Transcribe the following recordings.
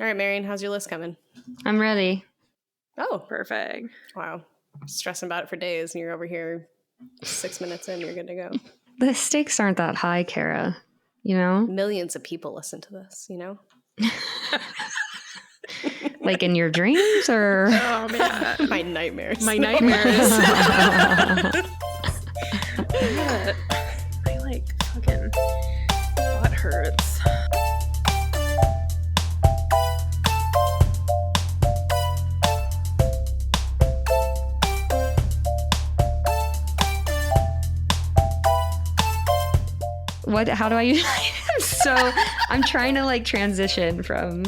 All right, Marion, how's your list coming? I'm ready. Oh, Perfect. wow. Stressing about it for days, and you're over here 6 minutes in, you're good to go. The stakes aren't that high, Kara. You know? Millions of people listen to this, you know? Like in your dreams or? Oh, man. My nightmares. My nightmares. Yeah. My, fucking butt hurts. What? How do I? I'm trying to transition from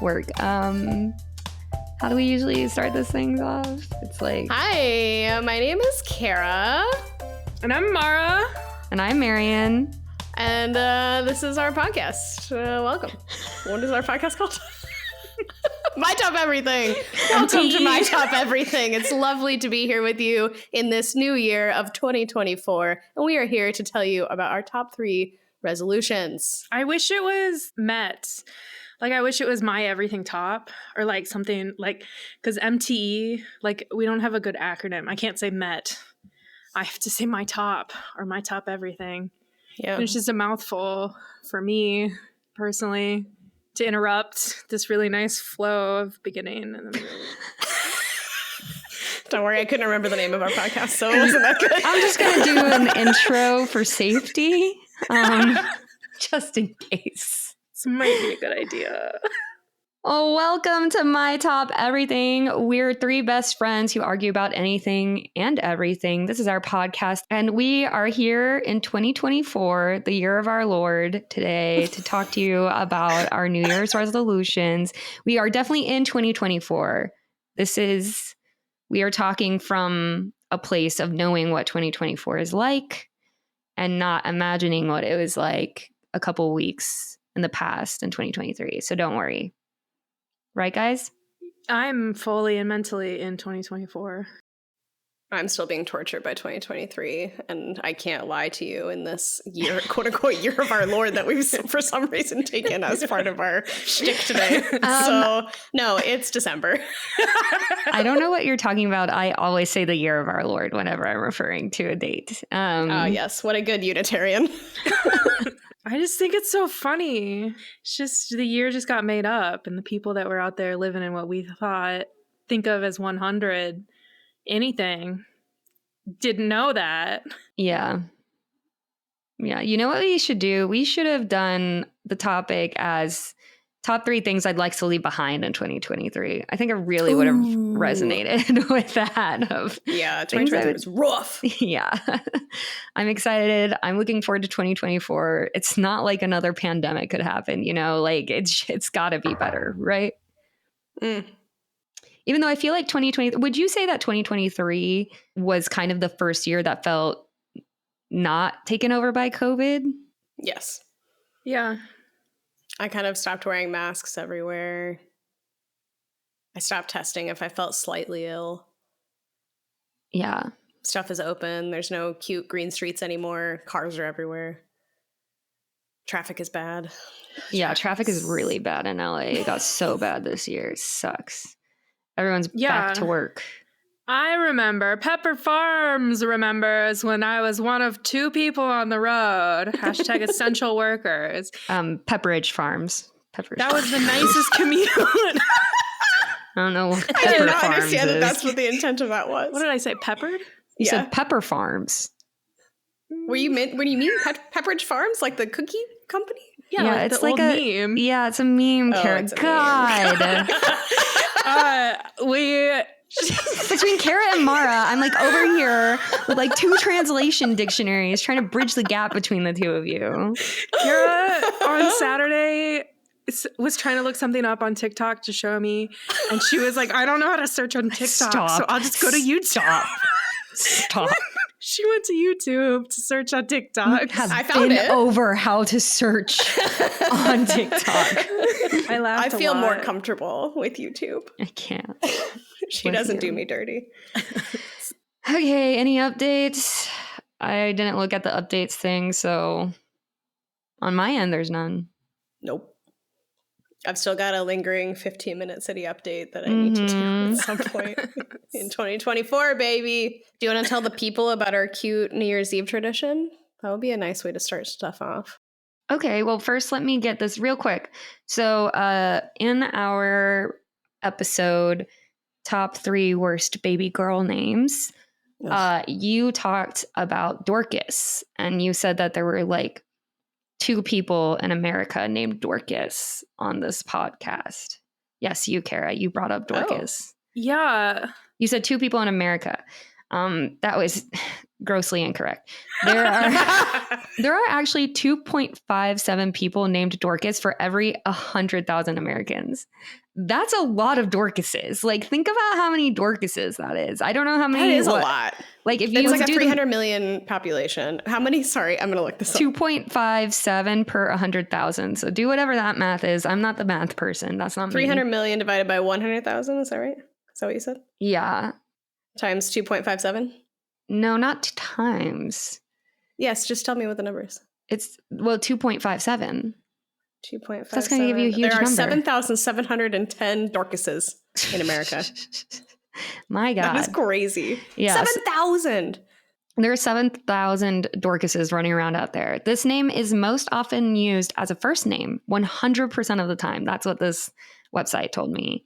work. How do we usually start this thing off? It's like, Hi, my name is Kara. And I'm Mara. And I'm Marion. And this is our podcast. Welcome. What is our podcast called? My Top Everything. Welcome to My Top Everything. It's lovely to be here with you in this new year of 2024. And we are here to tell you about our top 3 resolutions. I wish it was Met. I wish it was My Everything Top or something because MTE, we don't have a good acronym. I can't say Met. I have to say My Top or My Top Everything. Yeah. And it's just a mouthful for me personally to interrupt this really nice flow of beginning. And then Don't worry, I couldn't remember the name of our podcast, so it wasn't that good. I'm just going to do an intro for safety, just in case. this might be a good idea. Oh, welcome to My Top Everything. We're 3 best friends who argue about anything and everything. This is our podcast, and we are here in 2024, the year of our Lord, today to talk to you about our New Year's resolutions. We are definitely in 2024. We are talking from a place of knowing what 2024 is like and not imagining what it was like a couple weeks in the past in 2023. So don't worry. Right, guys? I'm fully and mentally in 2024. I'm still being tortured by 2023, and I can't lie to you in this year, quote unquote, year of our Lord that we've for some reason taken as part of our shtick today. So, no, it's December. I don't know what you're talking about. I always say the year of our Lord whenever I'm referring to a date. Yes, what a good Unitarian. I just think it's so funny. It's just the year just got made up, and the people that were out there living in what we think of as 100 anything didn't know that. Yeah. You know what we should do? We should have done the topic as top 3 things I'd like to leave behind in 2023. I think it really would have resonated with that. 2023 was rough. Yeah. I'm excited. I'm looking forward to 2024. It's not like another pandemic could happen, it's got to be better, right? Even though I feel like 2020, would you say that 2023 was kind of the first year that felt not taken over by COVID? Yes. Yeah. I kind of stopped wearing masks everywhere. I stopped testing if I felt slightly ill. Yeah. Stuff is open. There's no cute green streets anymore. Cars are everywhere. Traffic is bad. Yeah, traffic is really bad in LA. It got so bad this year. It sucks. Everyone's back to work. I remember. Pepper Farms remembers when I was one of 2 people on the road. # essential workers. Pepperidge Farms. That was the nicest commute. I don't know what Pepper I did not Farms understand that is. that's what the intent of that was. What did I say? Peppered? You said Pepper Farms. When you mean Pepperidge Farms, like the cookie company? Yeah, it's like a meme. Yeah, it's a meme, Kara. It's a God. Between Kara and Mara, I'm over here with 2 translation dictionaries trying to bridge the gap between the 2 of you. Kara on Saturday was trying to look something up on TikTok to show me, and she was like, I don't know how to search on TikTok, so I'll just go to YouTube. Stop. She went to YouTube to search on TikTok. I found it. Over how to search on TikTok. I laughed I feel more comfortable with YouTube. I can't. She doesn't do me dirty. Okay, any updates? I didn't look at the updates thing, so on my end, there's none. Nope. I've still got a lingering 15-minute city update that I need to do at some point in 2024, baby. Do you want to tell the people about our cute New Year's Eve tradition? That would be a nice way to start stuff off. Okay, well, first let me get this real quick. So in our episode, top 3 worst baby girl names, you talked about Dorcas, and you said that there were like 2 people in America named Dorcas on this podcast. Yes, you, Kara, you brought up Dorcas. Yeah. You said 2 people in America. That was grossly incorrect. There are actually 2.57 people named Dorcas for every 100,000 Americans. That's a lot of Dorcases. Like, think about how many Dorcases that is. I don't know how many. That is a lot. Like, if you it's like a 300 million population. How many? Sorry, I'm going to look this up. 2.57 per 100,000. So do whatever that math is. I'm not the math person. That's not 300 million divided by 100,000. Is that right? Is that what you said? Yeah. Times 2.57? No, not times. Yes, just tell me what the number is. It's, well, 2.57. 2.57. That's going to give you a huge number. There are 7,710 Dorcases in America. My God. That is crazy. Yeah. 7,000. There are 7,000 Dorcases running around out there. This name is most often used as a first name 100% of the time. That's what this website told me.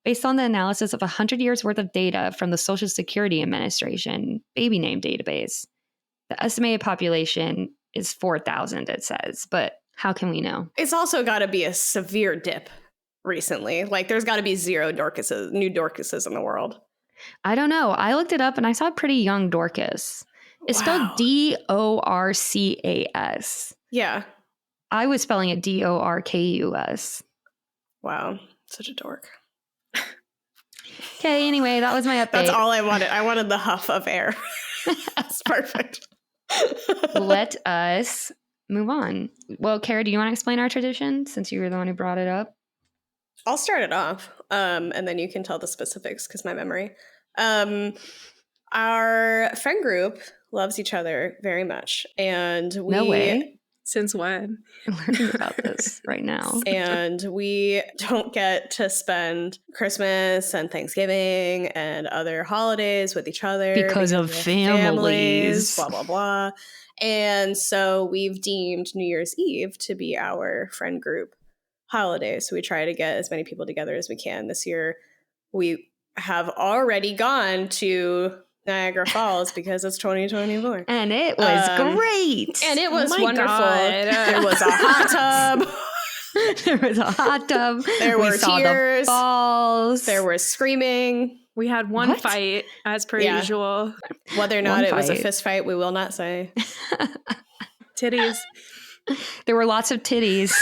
Based on the analysis of 100 years worth of data from the Social Security Administration baby name database, the estimated population is 4,000, it says. But how can we know? It's also got to be a severe dip recently. Like, there's got to be 0 Dorcases, new Dorcases in the world. I don't know. I looked it up and I saw a pretty young Dorcas. It's spelled Dorcas. Yeah. I was spelling it Dorkus. Wow. Such a dork. Okay, anyway, that was my update. That's all I wanted. I wanted the huff of air. That's perfect. Let us move on. Well, Kara, do you want to explain our tradition since you were the one who brought it up? I'll start it off, and then you can tell the specifics because my memory. Our friend group loves each other very much, and we... No way. Since when? I'm learning about this right now. And we don't get to spend Christmas and Thanksgiving and other holidays with each other because of families. Blah, blah, blah. And so we've deemed New Year's Eve to be our friend group holiday. So we try to get as many people together as we can. This year, we have already gone to Niagara Falls because it's 2024. And it was great. And it was wonderful. God. There was a hot tub. There was a hot tub. There were tears. The balls. There was screaming. We had one What? fight, as per usual. Whether or not One it was a fight. fist fight, we will not say. Titties. There were lots of titties.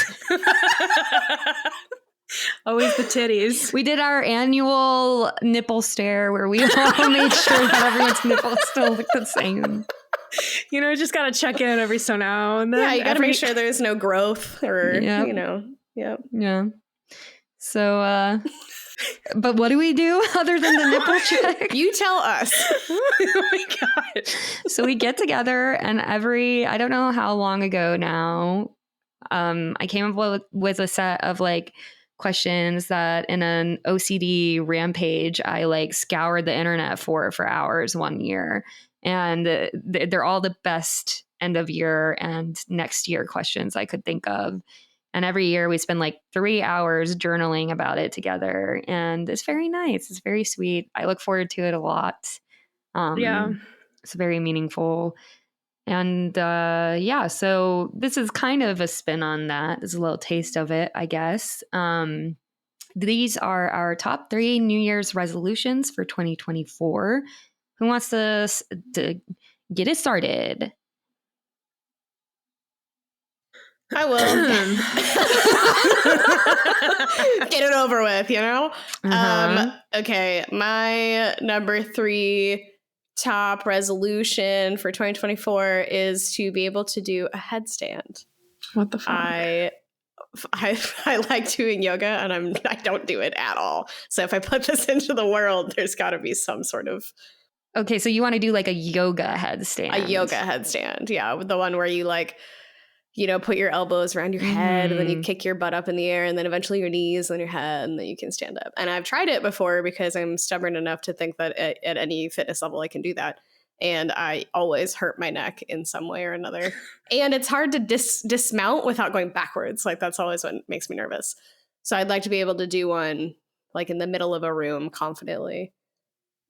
Always the titties. We did our annual nipple stare where we all made sure that everyone's nipples still looked the same. You know, just gotta check in every so now and then. Yeah, you got to make sure there's no growth or, Yep. you know, yep. Yeah. So, but what do we do other than the nipple check? You tell us. Oh my God. So we get together and I don't know how long ago now, I came up with a set of like questions that in an OCD rampage, I like scoured the internet for hours one year. And they're all the best end of year and next year questions I could think of. And every year we spend like 3 hours journaling about it together. And it's very nice. It's very sweet. I look forward to it a lot. Yeah. It's very meaningful. And yeah, so this is kind of a spin on that. It's a little taste of it, I guess. These are our top 3 New Year's resolutions for 2024. Who wants to get it started? I will. Get it over with, you know? Okay, my number 3 top resolution for 2024 is to be able to do a headstand. What the fuck? I like doing yoga and I don't do it at all. So if I put this into the world, there's got to be some sort of Okay, so you want to do like a yoga headstand. a yoga headstand. Yeah, the one where you like put your elbows around your head, and then you Mhm. kick your butt up in the air, and then eventually your knees, then your head, and then you can stand up. And I've tried it before because I'm stubborn enough to think that at any fitness level I can do that. And I always hurt my neck in some way or another. And it's hard to dismount without going backwards. Like, that's always what makes me nervous. So I'd like to be able to do one like in the middle of a room confidently.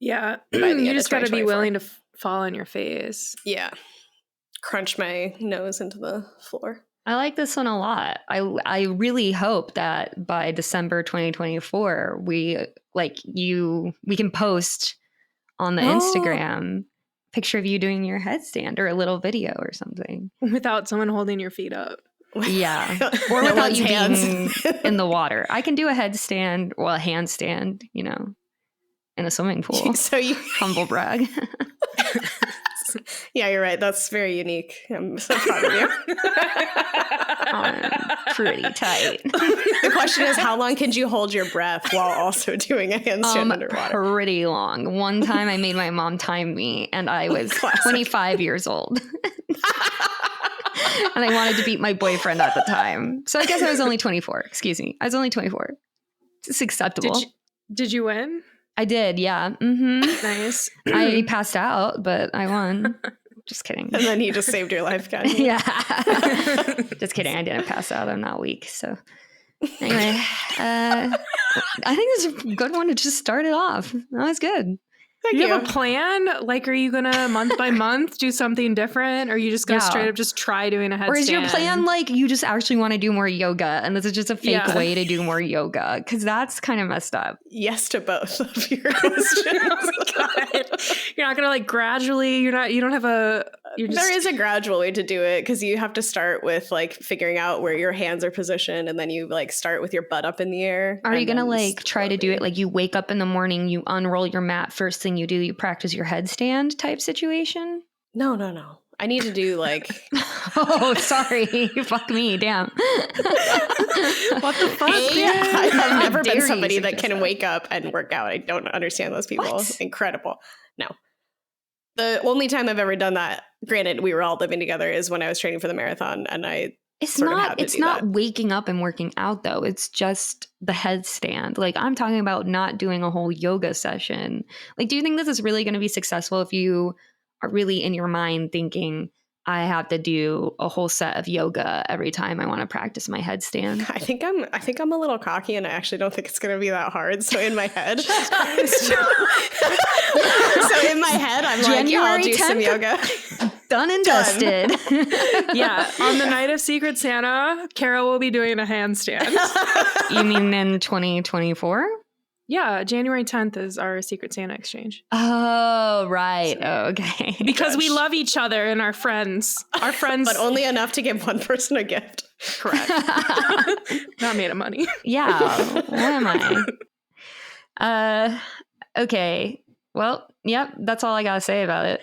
Yeah. By the end You of just got to be 2024. willing to fall on your face. Yeah. Crunch my nose into the floor. I like this one a lot. I really hope that by December 2024 we can post on the Oh. Instagram picture of you doing your headstand or a little video or something. Without someone holding your feet up. Yeah. Or No without one's you hands. being in the water. I can do a headstand, well, a handstand, in a swimming pool. So you, Humble brag. yeah, you're right. That's very unique. I'm so proud of you. I'm pretty tight. The question is, how long can you hold your breath while also doing a handstand underwater? Pretty long. One time I made my mom time me and I was Classic. 25 years old. And I wanted to beat my boyfriend at the time. So I guess I was only 24. Excuse me. I was only 24. It's acceptable. Did you win? I did, yeah. Mm-hmm. Nice. I passed out, but I won. Just kidding. And then he just saved your life, guys. Yeah. Just kidding. I didn't pass out. I'm not weak. So anyway, I think this is a good one to just start it off. That was good. Thank You you. have a plan? Like, are you gonna month by month do something different? Or are you just gonna Yeah. straight up just try doing a headstand? Or is your plan like you just actually want to do more yoga and this is just a fake Yeah. way to do more yoga? Because that's kind of messed up. Yes to both of your questions. Oh my God. You're not gonna like gradually. You don't have a. You're just, There is a gradual way to do it because you have to start with like figuring out where your hands are positioned, and then you like start with your butt up in the air. Are you and going to then like try to do it like you wake up in the morning, you unroll your mat, first thing you do, you practice your headstand type situation? No. I need to do like Oh, sorry. Fuck me. Damn. what the fuck? I have never How dare been you somebody that suggest can that? wake up and work out. I don't understand those people. What? Incredible. No. The only time I've ever done that, granted, we were all living together, is when I was training for the marathon, and I It's sort of not had to it's do not that. waking up and working out though. It's just the headstand. Like I'm talking about not doing a whole yoga session. Like do you think this is really going to be successful if you are really in your mind thinking I have to do a whole set of yoga every time I want to practice my headstand? I think I'm a little cocky, and I actually don't think it's going to be that hard. So in my head, so in my head, I'm like, yeah, I'll January do some 10th? yoga. Done and dusted. Yeah, on the night of Secret Santa, Kara will be doing a handstand. You mean in 2024? Yeah, January 10th is our Secret Santa exchange. Oh, right. Oh, okay. Because we love each other and our friends. Our friends, But only enough to give one person a gift. correct. Not made of money. Yeah. What am I? Okay. Well, yep. That's all I gotta say about it.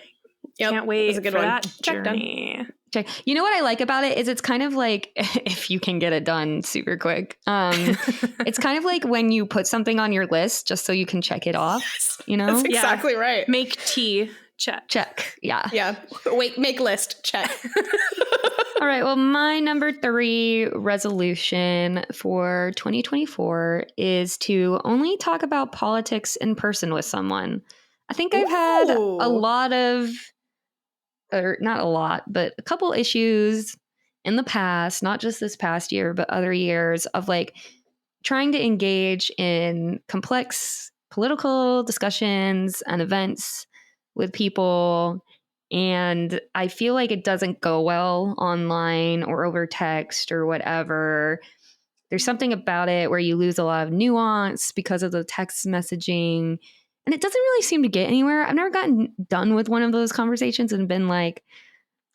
Yep, Can't wait that's a good for one. that Check done. journey. Check. You know what I like about it is it's kind of like if you can get it done super quick. It's kind of like when you put something on your list just so you can check it off. Yes, You know? that's exactly right. Make tea. Check. Check. Yeah. Yeah. Wait, make list. Check. All right. Well, my number 3 resolution for 2024 is to only talk about politics in person with someone. I think I've had a Ooh. lot of, or not a lot, but a couple issues in the past, not just this past year, but other years of like trying to engage in complex political discussions and events with people. And I feel like it doesn't go well online or over text or whatever. There's something about it where you lose a lot of nuance because of the text messaging. And it doesn't really seem to get anywhere. I've never gotten done with one of those conversations and been like,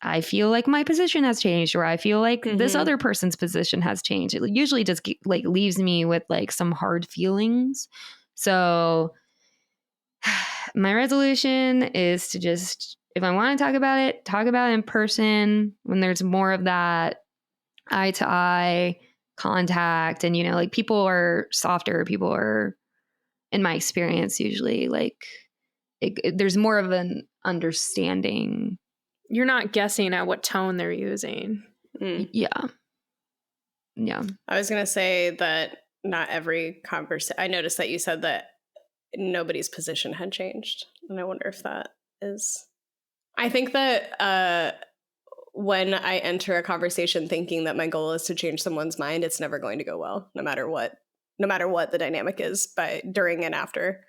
I feel like my position has changed, or I feel like this Mhm. other person's position has changed. It usually just like leaves me with like some hard feelings. So my resolution is to just, if I want to talk about it in person when there's more of that eye to eye contact. And, like people are softer. People are, in my experience, usually like there's more of an understanding. You're not guessing at what tone they're using. Yeah. I was gonna say that not every conversation. I noticed that you said that nobody's position had changed, and I wonder if that is. I think that when I enter a conversation thinking that my goal is to change someone's mind, it's never going to go well, no matter what the dynamic is during and after.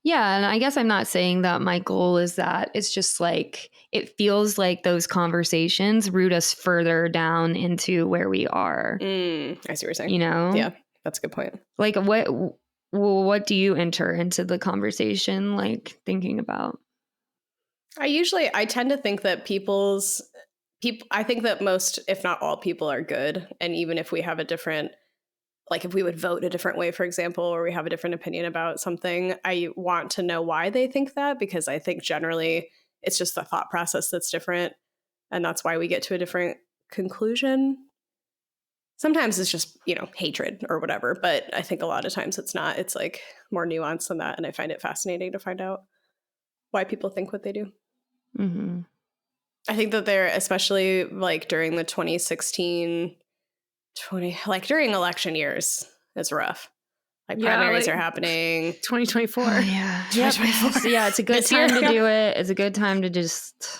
Yeah, and I guess I'm not saying that my goal is that. It's just like it feels like those conversations root us further down into where we are. I see what you're saying. You know? Yeah, that's a good point. Like what do you enter into the conversation like thinking about? I tend to think that I think that most, if not all people are good. And even if we have a different, like if we would vote a different way, for example, or we have a different opinion about something, I want to know why they think that, because I think generally it's just the thought process that's different. And that's why we get to a different conclusion. Sometimes it's just, hatred or whatever. But I think a lot of times it's not. It's like more nuanced than that. And I find it fascinating to find out why people think what they do. Mm-hmm. I think that they're, especially like during the 2016, during election years, it's rough. Like primaries are happening. 2024. Oh, yeah. 2024. So yeah, it's a good time to do it. It's a good time to just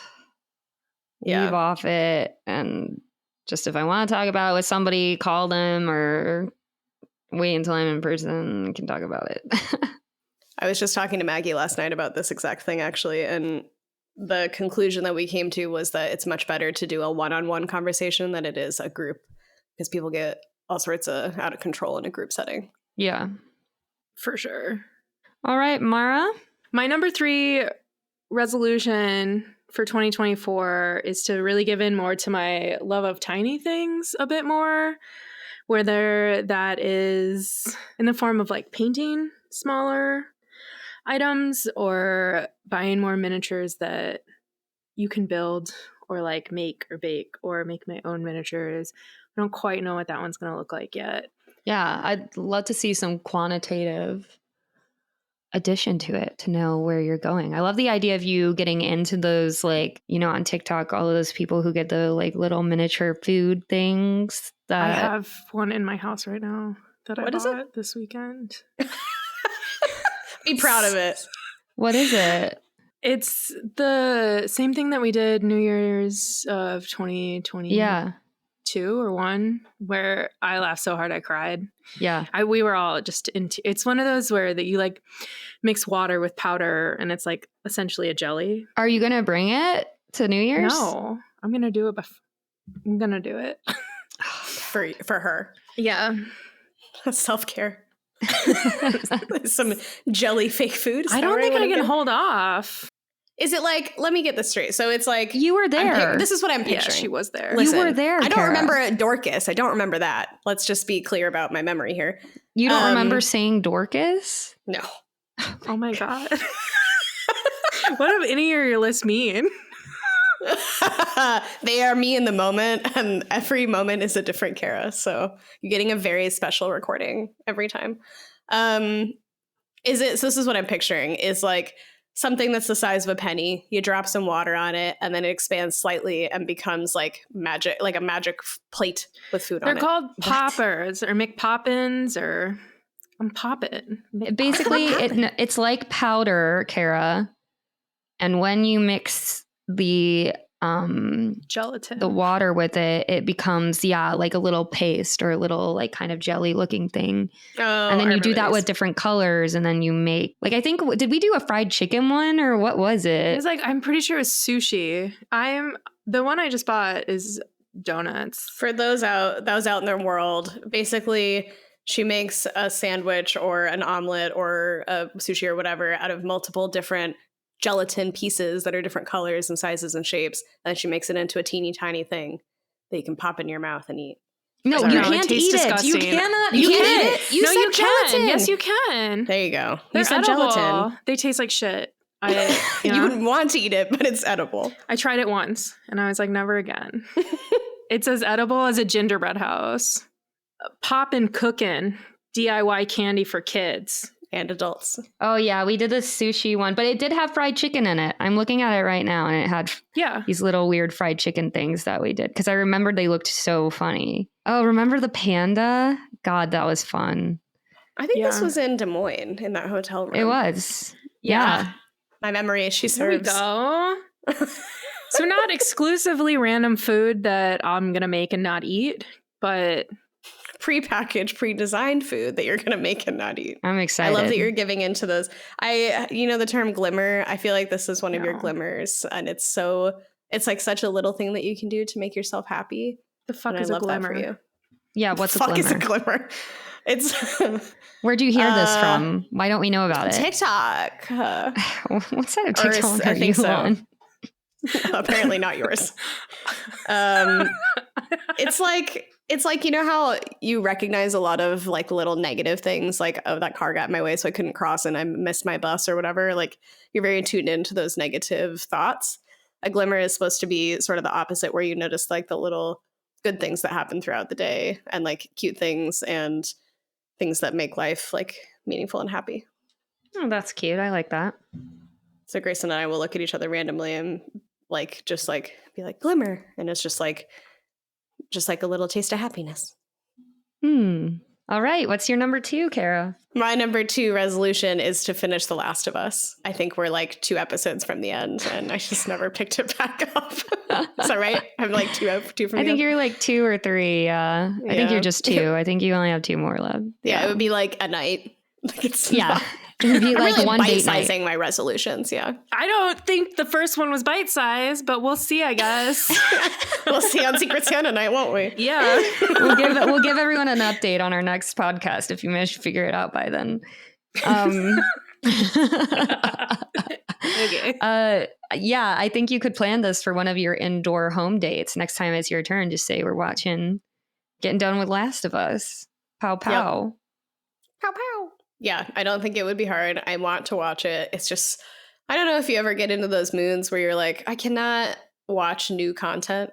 leave off it. And just if I want to talk about it with somebody, call them or wait until I'm in person and can talk about it. I was just talking to Maggie last night about this exact thing, actually. And the conclusion that we came to was that it's much better to do a one-on-one conversation than it is a group, because people get all sorts of out of control in a group setting. Yeah, for sure. All right, Mara. My number 3 resolution for 2024 is to really give in more to my love of tiny things a bit more, whether that is in the form of like painting smaller items or buying more miniatures that you can build or like make or bake or make my own miniatures. I don't quite know what that one's going to look like yet. Yeah, I'd love to see some quantitative addition to it to know where you're going. I love the idea of you getting into those, like, on TikTok, all of those people who get the like little miniature food things. That I have one in my house right now that I bought this weekend. Be proud of it. What is it? It's the same thing that we did New Year's of 2020. Yeah. 2 or 1, where I laughed so hard I cried. Yeah. We were all just into. It's one of those where that you like mix water with powder and it's like essentially a jelly. Are you gonna bring it to New Year's? No, I'm gonna do it. I'm gonna do it for her. Yeah, self-care. Some jelly fake food. I don't think I can hold off. Is it like, let me get this straight. So it's like, you were there. This is what I'm picturing. Yeah, she was there. Listen, you were there. I don't remember Dorcas. I don't remember that. Let's just be clear about my memory here. You don't remember saying Dorcas? No. Oh my God. What do any of your lists mean? They are me in the moment, and every moment is a different Kara. So you're getting a very special recording every time. So this is what I'm picturing is like something that's the size of a penny. You drop some water on it, and then it expands slightly and becomes like magic, like a magic plate with food on it. They're called poppers or McPoppins or I'm poppin'. Basically, it's like powder, Kara. And when you mix the gelatin, the water with it, it becomes like a little paste or a little like kind of jelly looking thing. And then you do that with different colors, and then you make like, I think, did we do a fried chicken one or what was it? It was like, I'm pretty sure it was sushi. The one I just bought is donuts. For those out in their world, basically she makes a sandwich or an omelet or a sushi or whatever out of multiple different gelatin pieces that are different colors and sizes and shapes, and she makes it into a teeny tiny thing that you can pop in your mouth and eat. No, you can't eat it. You cannot eat it. You said gelatin. Yes, you can. There you go. They're you said edible. gelatin. They taste like shit. You wouldn't want to eat it, but it's edible. I tried it once, and I was like, never again. It's as edible as a gingerbread house. Poppin' Cookin' DIY candy for kids. and adults. Oh yeah, we did the sushi one, but it did have fried chicken in it. I'm looking at it right now, and it had Yeah. these little weird fried chicken things that we did because I remembered they looked so funny. Oh, remember the panda? God, that was fun. I think this Yeah. was in Des Moines in that hotel room. It was. Yeah. My memory, she There we serves. go. So not exclusively random food that I'm going to make and not eat, but Pre-packaged, pre-designed food that you're going to make and not eat. I'm excited. I love that you're giving into those. You know the term glimmer. I feel like this is one of your No. glimmers, and it's like such a little thing that you can do to make yourself happy. the fuck And is I a love that glimmer? for you. Yeah, what's a Fuck glimmer? is a glimmer? It's Where'd you hear this Uh, from? Why don't we know about it? TikTok. What side of Or TikTok I are think you so. on? Apparently not yours. It's like you know how you recognize a lot of like little negative things, like, oh, that car got in my way so I couldn't cross and I missed my bus or whatever. Like, you're very tuned into those negative thoughts. A glimmer is supposed to be sort of the opposite, where you notice like the little good things that happen throughout the day and like cute things and things that make life like meaningful and happy. Oh, that's cute. I like that. So Grayson and I will look at each other randomly and like just like be like glimmer, and it's just like a little taste of happiness. All right. What's your number 2, Kara? My number 2 resolution is to finish The Last of Us. I think we're like 2 episodes from the end, and I just never picked it back up. Is that right? I'm like two from I the think end? you're like 2 or 3. I think Yeah. you're just 2. I think you only have 2 more left. Yeah, it would be like a night. Like it's Yeah. not- It would be I'm like really one date night. bite-sizing my resolutions. Yeah, I don't think the first one was bite-sized, but we'll see, I guess. we'll see on Secret Santa night, won't we? Yeah. We'll give everyone an update on our next podcast if you manage to figure it out by then. Okay. Yeah, I think you could plan this for one of your indoor home dates. Next time it's your turn, just say we're getting done with Last of Us. Pow pow. Pow pow. Yeah, I don't think it would be hard. I want to watch it. It's just, I don't know if you ever get into those moods where you're like, I cannot watch new content.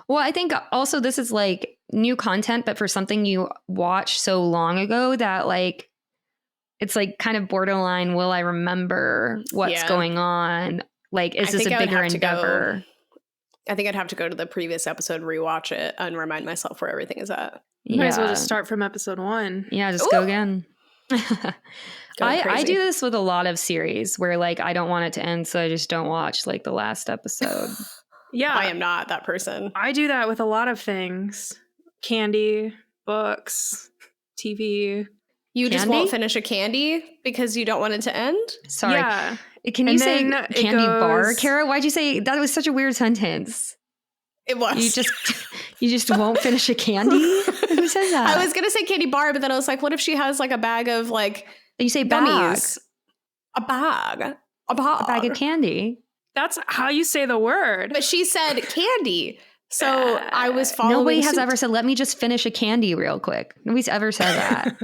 Well, I think also this is like new content, but for something you watched so long ago that like it's like kind of borderline. Will I remember what's Yeah. going on? Like, is I this think a I would bigger have to go- endeavor? I think I'd have to go to the previous episode, rewatch it, and remind myself where everything is at. Might as well just start from episode 1. Yeah, just go Ooh. again. Going I crazy. do this with a lot of series where like I don't want it to end, so I just don't watch like the last episode. Yeah. I am not that person. I do that with a lot of things. Candy, books, TV. You just Candy? won't finish a candy because you don't want it to end? Sorry. Yeah. Can you And say then it candy bar, goes- Kara? Why'd you say that? Was such a weird sentence. It was. You just won't finish a candy? Who says that? I was going to say candy bar, but then I was like, what if she has like a bag of like You say bag. gummies? A bag. A bag. A bag of candy. That's how you say the word. But she said candy. So I was following Nobody has suit. ever said, let me just finish a candy real quick. Nobody's ever said that.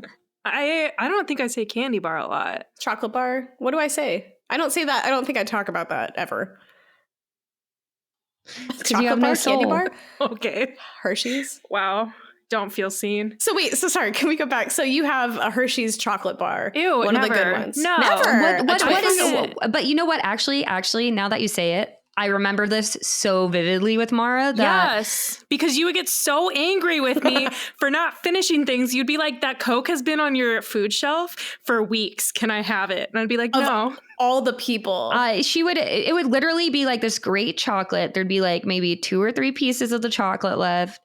I don't think I say candy bar a lot. Chocolate bar. What do I say? I don't say that. I don't think I talk about that ever. Because you have no candy soul. bar, Okay. Hershey's. Wow. Don't feel seen. So wait, so sorry, can we go back? So you have a Hershey's chocolate bar. Ew, one of the good never. ones. No. Never. What is chocolate- it? But you know what? Actually, now that you say it, I remember this so vividly with Mara that Yes, because you would get so angry with me for not finishing things. You'd be like, that Coke has been on your food shelf for weeks. Can I have it? And I'd be like, Of no. all the people. it would literally be like this great chocolate. There'd be like maybe 2 or 3 pieces of the chocolate left.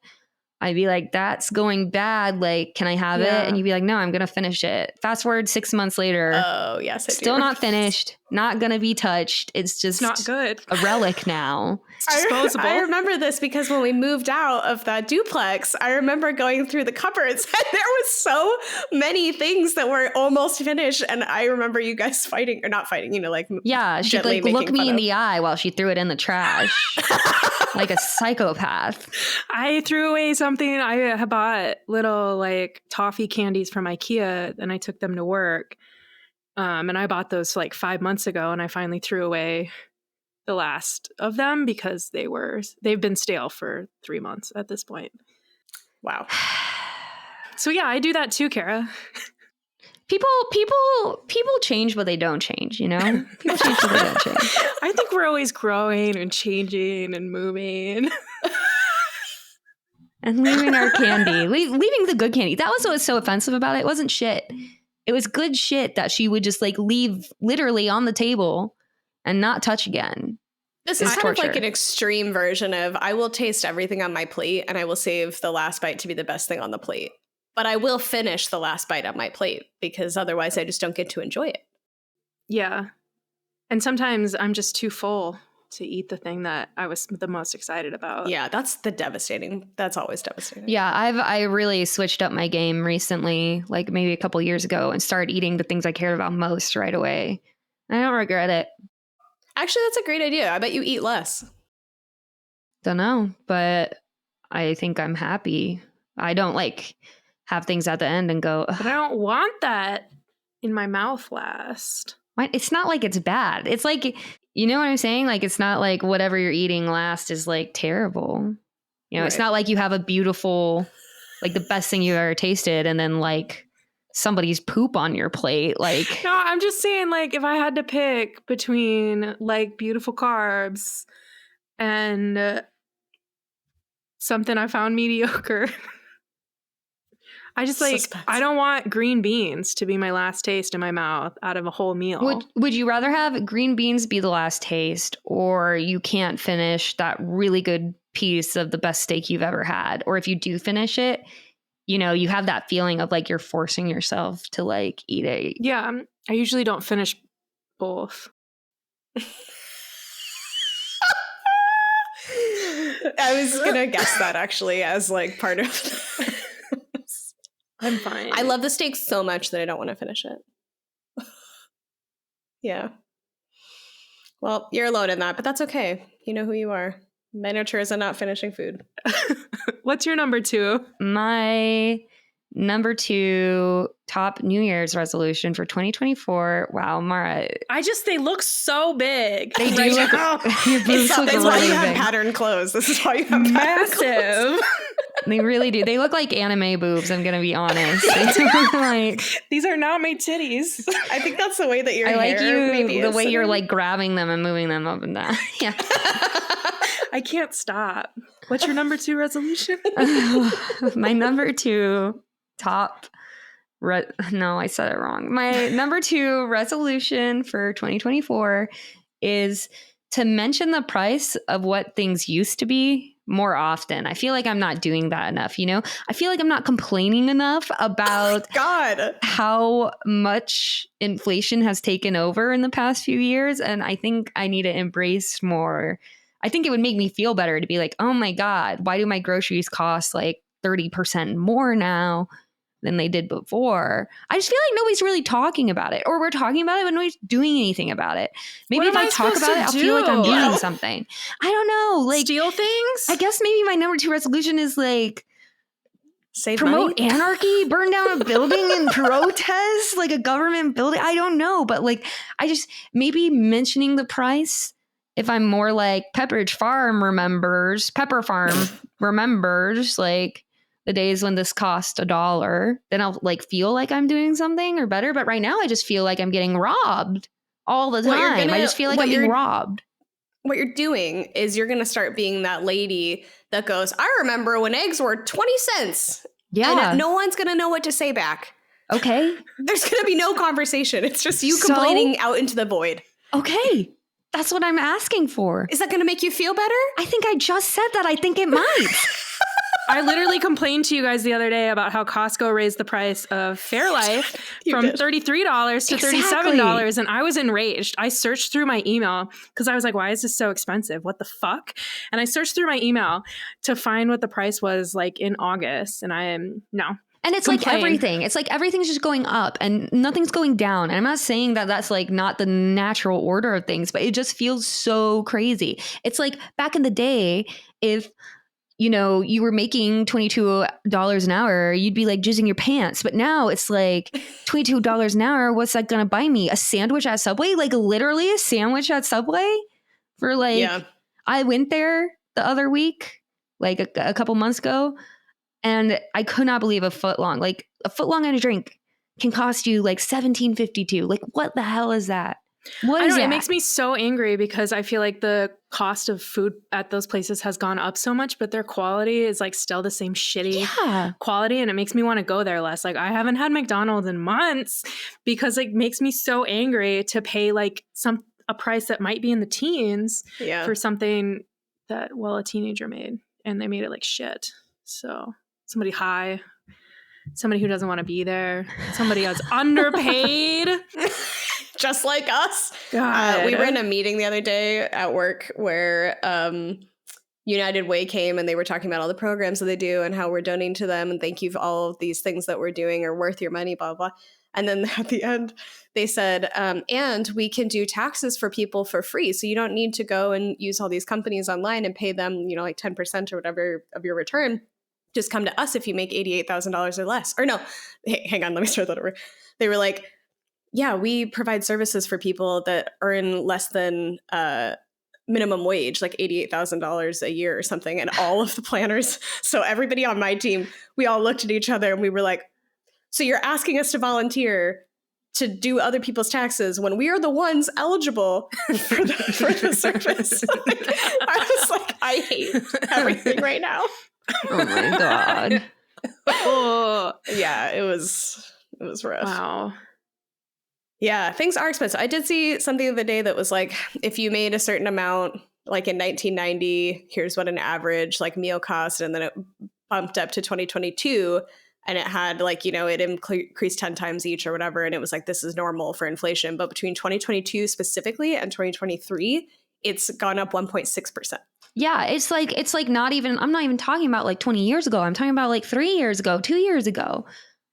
I'd be like, that's going bad. Like, can I have Yeah. it? And you'd be like, no, I'm going to finish it. Fast forward 6 months later. Oh, yes, I Still do. not finished. Not going to be touched. It's just It's not good. a relic now. It's disposable. I remember this because when we moved out of that duplex, I remember going through the cupboards and there was so many things that were almost finished. And I remember you guys fighting, or not fighting, like Yeah, she'd gently like look making me fun in of. the eye while she threw it in the trash. Like a psychopath. I threw away something. I had bought little like toffee candies from IKEA and I took them to work. And I bought those like 5 months ago and I finally threw away the last of them because they've been stale for 3 months at this point. Wow. So yeah, I do that too, Kara. People change, but they don't change, you know? People change, but they don't change. I think we're always growing and changing and moving. And leaving our candy, leaving the good candy. That was what was so offensive about it. It wasn't shit. It was good shit that she would just like leave literally on the table and not touch again. This is It's kind of like torture. an extreme version of I will taste everything on my plate and I will save the last bite to be the best thing on the plate. But I will finish the last bite on my plate because otherwise I just don't get to enjoy it. Yeah. And sometimes I'm just too full to eat the thing that I was the most excited about. Yeah, that's always devastating. Yeah, I really switched up my game recently, like maybe a couple years ago, and started eating the things I cared about most right away. And I don't regret it. Actually, that's a great idea. I bet you eat less. Don't know, but I think I'm happy. I don't like have things at the end and go, But I don't want that in my mouth last. it's not like it's bad. It's like, you know what I'm saying? Like, it's not like whatever you're eating last is like terrible. You know, it's Right. not like you have a beautiful, like the best thing you've ever tasted and then like somebody's poop on your plate. Like, No, I'm just saying, like, if I had to pick between like beautiful carbs and something I found mediocre, I just like, Suspense. I don't want green beans to be my last taste in my mouth out of a whole meal. would you rather have green beans be the last taste, or you can't finish that really good piece of the best steak you've ever had? Or if you do finish it, you know, you have that feeling of like you're forcing yourself to like eat it. Yeah, I usually don't finish both. I was going to guess that actually as like part of I'm fine. I love the steak so much that I don't want to finish it. Yeah. Well, you're alone in that, but that's okay. You know who you are. Miniatures and not finishing food. What's your number 2? My number 2 top New Year's resolution for 2024. Wow, Mara. They look so big. They do right look- now. Your boobs look It's why really you have big. patterned clothes. This is why you have patterned clothes. Massive. They really do. They look like anime boobs, I'm going to be honest. They look like, These are not my titties. I think that's the way that your I like hair maybe you, the is way you're sitting. like grabbing them and moving them up and down. Yeah. I can't stop. What's your number 2 resolution? My number 2 top no, I said it wrong. My number 2 resolution for 2024 is to mention the price of what things used to be more often. I feel like I'm not doing that enough, you know? I feel like I'm not complaining enough about God. how much inflation has taken over in the past few years, and I think I need to embrace more. I think it would make me feel better to be like, oh my God, why do my groceries cost like 30% more now than they did before? I just feel like nobody's really talking about it, or we're talking about it, but nobody's doing anything about it. Maybe What if am I I talk supposed about to it, I'll feel like I'm do? doing Yeah. something. I don't know. Like, Steal things? I guess maybe my number 2 resolution is like, Save promote money? anarchy, burn down a building and protest like a government building. I don't know, but like, I just maybe mentioning the price. If I'm more like Pepper Farm remembers like the days when this cost $1, then I'll like feel like I'm doing something or better. But right now I just feel like I'm getting robbed all the What you're time. I gonna- just feel like what I'm being you're- robbed. What you're doing is you're going to start being that lady that goes, I remember when eggs were 20 cents. Yeah. And no one's going to know what to say back. Okay. There's going to be no conversation. It's just you So? complaining out into the void. Okay. That's what I'm asking for. Is that going to make you feel better? I think I just said that. I think it might. I literally complained to you guys the other day about how Costco raised the price of Fairlife You from did. $33 to $37, and I was enraged. I searched through my email because I was like, why is this so expensive? What the fuck? And I searched through my email to find what the price was like in August, and I am no. And it's Complain. like everything. It's like everything's just going up and nothing's going down. And I'm not saying that that's like not the natural order of things, but it just feels so crazy. It's like back in the day, if you know, you were making $22 an hour, you'd be like jizzing your pants. But now it's like $22 an hour. What's that going to buy me? A sandwich at Subway? Like literally a sandwich at Subway for like, Yeah. I went there the other week, like a couple months ago, and I could not believe a foot long and a drink, can cost you like $17.52. Like, what the hell is that? What is that? It? It makes me so angry because I feel like the cost of food at those places has gone up so much, but their quality is like still the same shitty quality, and it makes me want to go there less. Like, I haven't had McDonald's in months because it makes me so angry to pay like a price that might be in the teens for something that a teenager made, and they made it like shit. So somebody high, somebody who doesn't want to be there, somebody that's underpaid. Just like us. God. We were in a meeting the other day at work where United Way came, and they were talking about all the programs that they do and how we're donating to them, and thank you for all of these things that we're doing are worth your money, blah, blah. And then at the end, they said, and we can do taxes for people for free. So you don't need to go and use all these companies online and pay them, like 10% or whatever of your return. Just come to us if you make $88,000 or less. Or no, hang on, let me start that over. They were like, yeah, we provide services for people that earn less than minimum wage, like $88,000 a year or something. And all of the planners, so everybody on my team, we all looked at each other and we were like, so you're asking us to volunteer to do other people's taxes when we are the ones eligible for the service? I was like, I hate everything right now. Oh my God. Oh, yeah, it was rough. Wow. Yeah, things are expensive. I did see something the other day that was like, if you made a certain amount, like in 1990, here's what an average like meal cost, and then it bumped up to 2022, and it had like, it increased 10 times each or whatever, and it was like, this is normal for inflation. But between 2022 specifically and 2023, it's gone up 1.6%. Yeah, it's like not even, I'm not even talking about like 20 years ago. I'm talking about like 3 years ago, 2 years ago.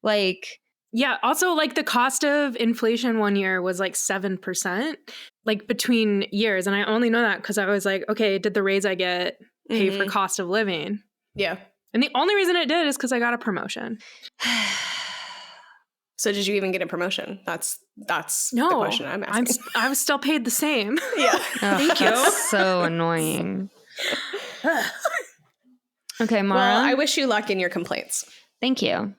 Like, yeah, also like the cost of inflation one year was like 7%, like between years. And I only know that because I was like, okay, did the raise I get pay for cost of living? Yeah. And the only reason it did is because I got a promotion. So did you even get a promotion? That's no, the question I'm asking. I was still paid the same. Yeah. Thank you. That's so annoying. Okay, Mara. Well, I wish you luck in your complaints. Thank you.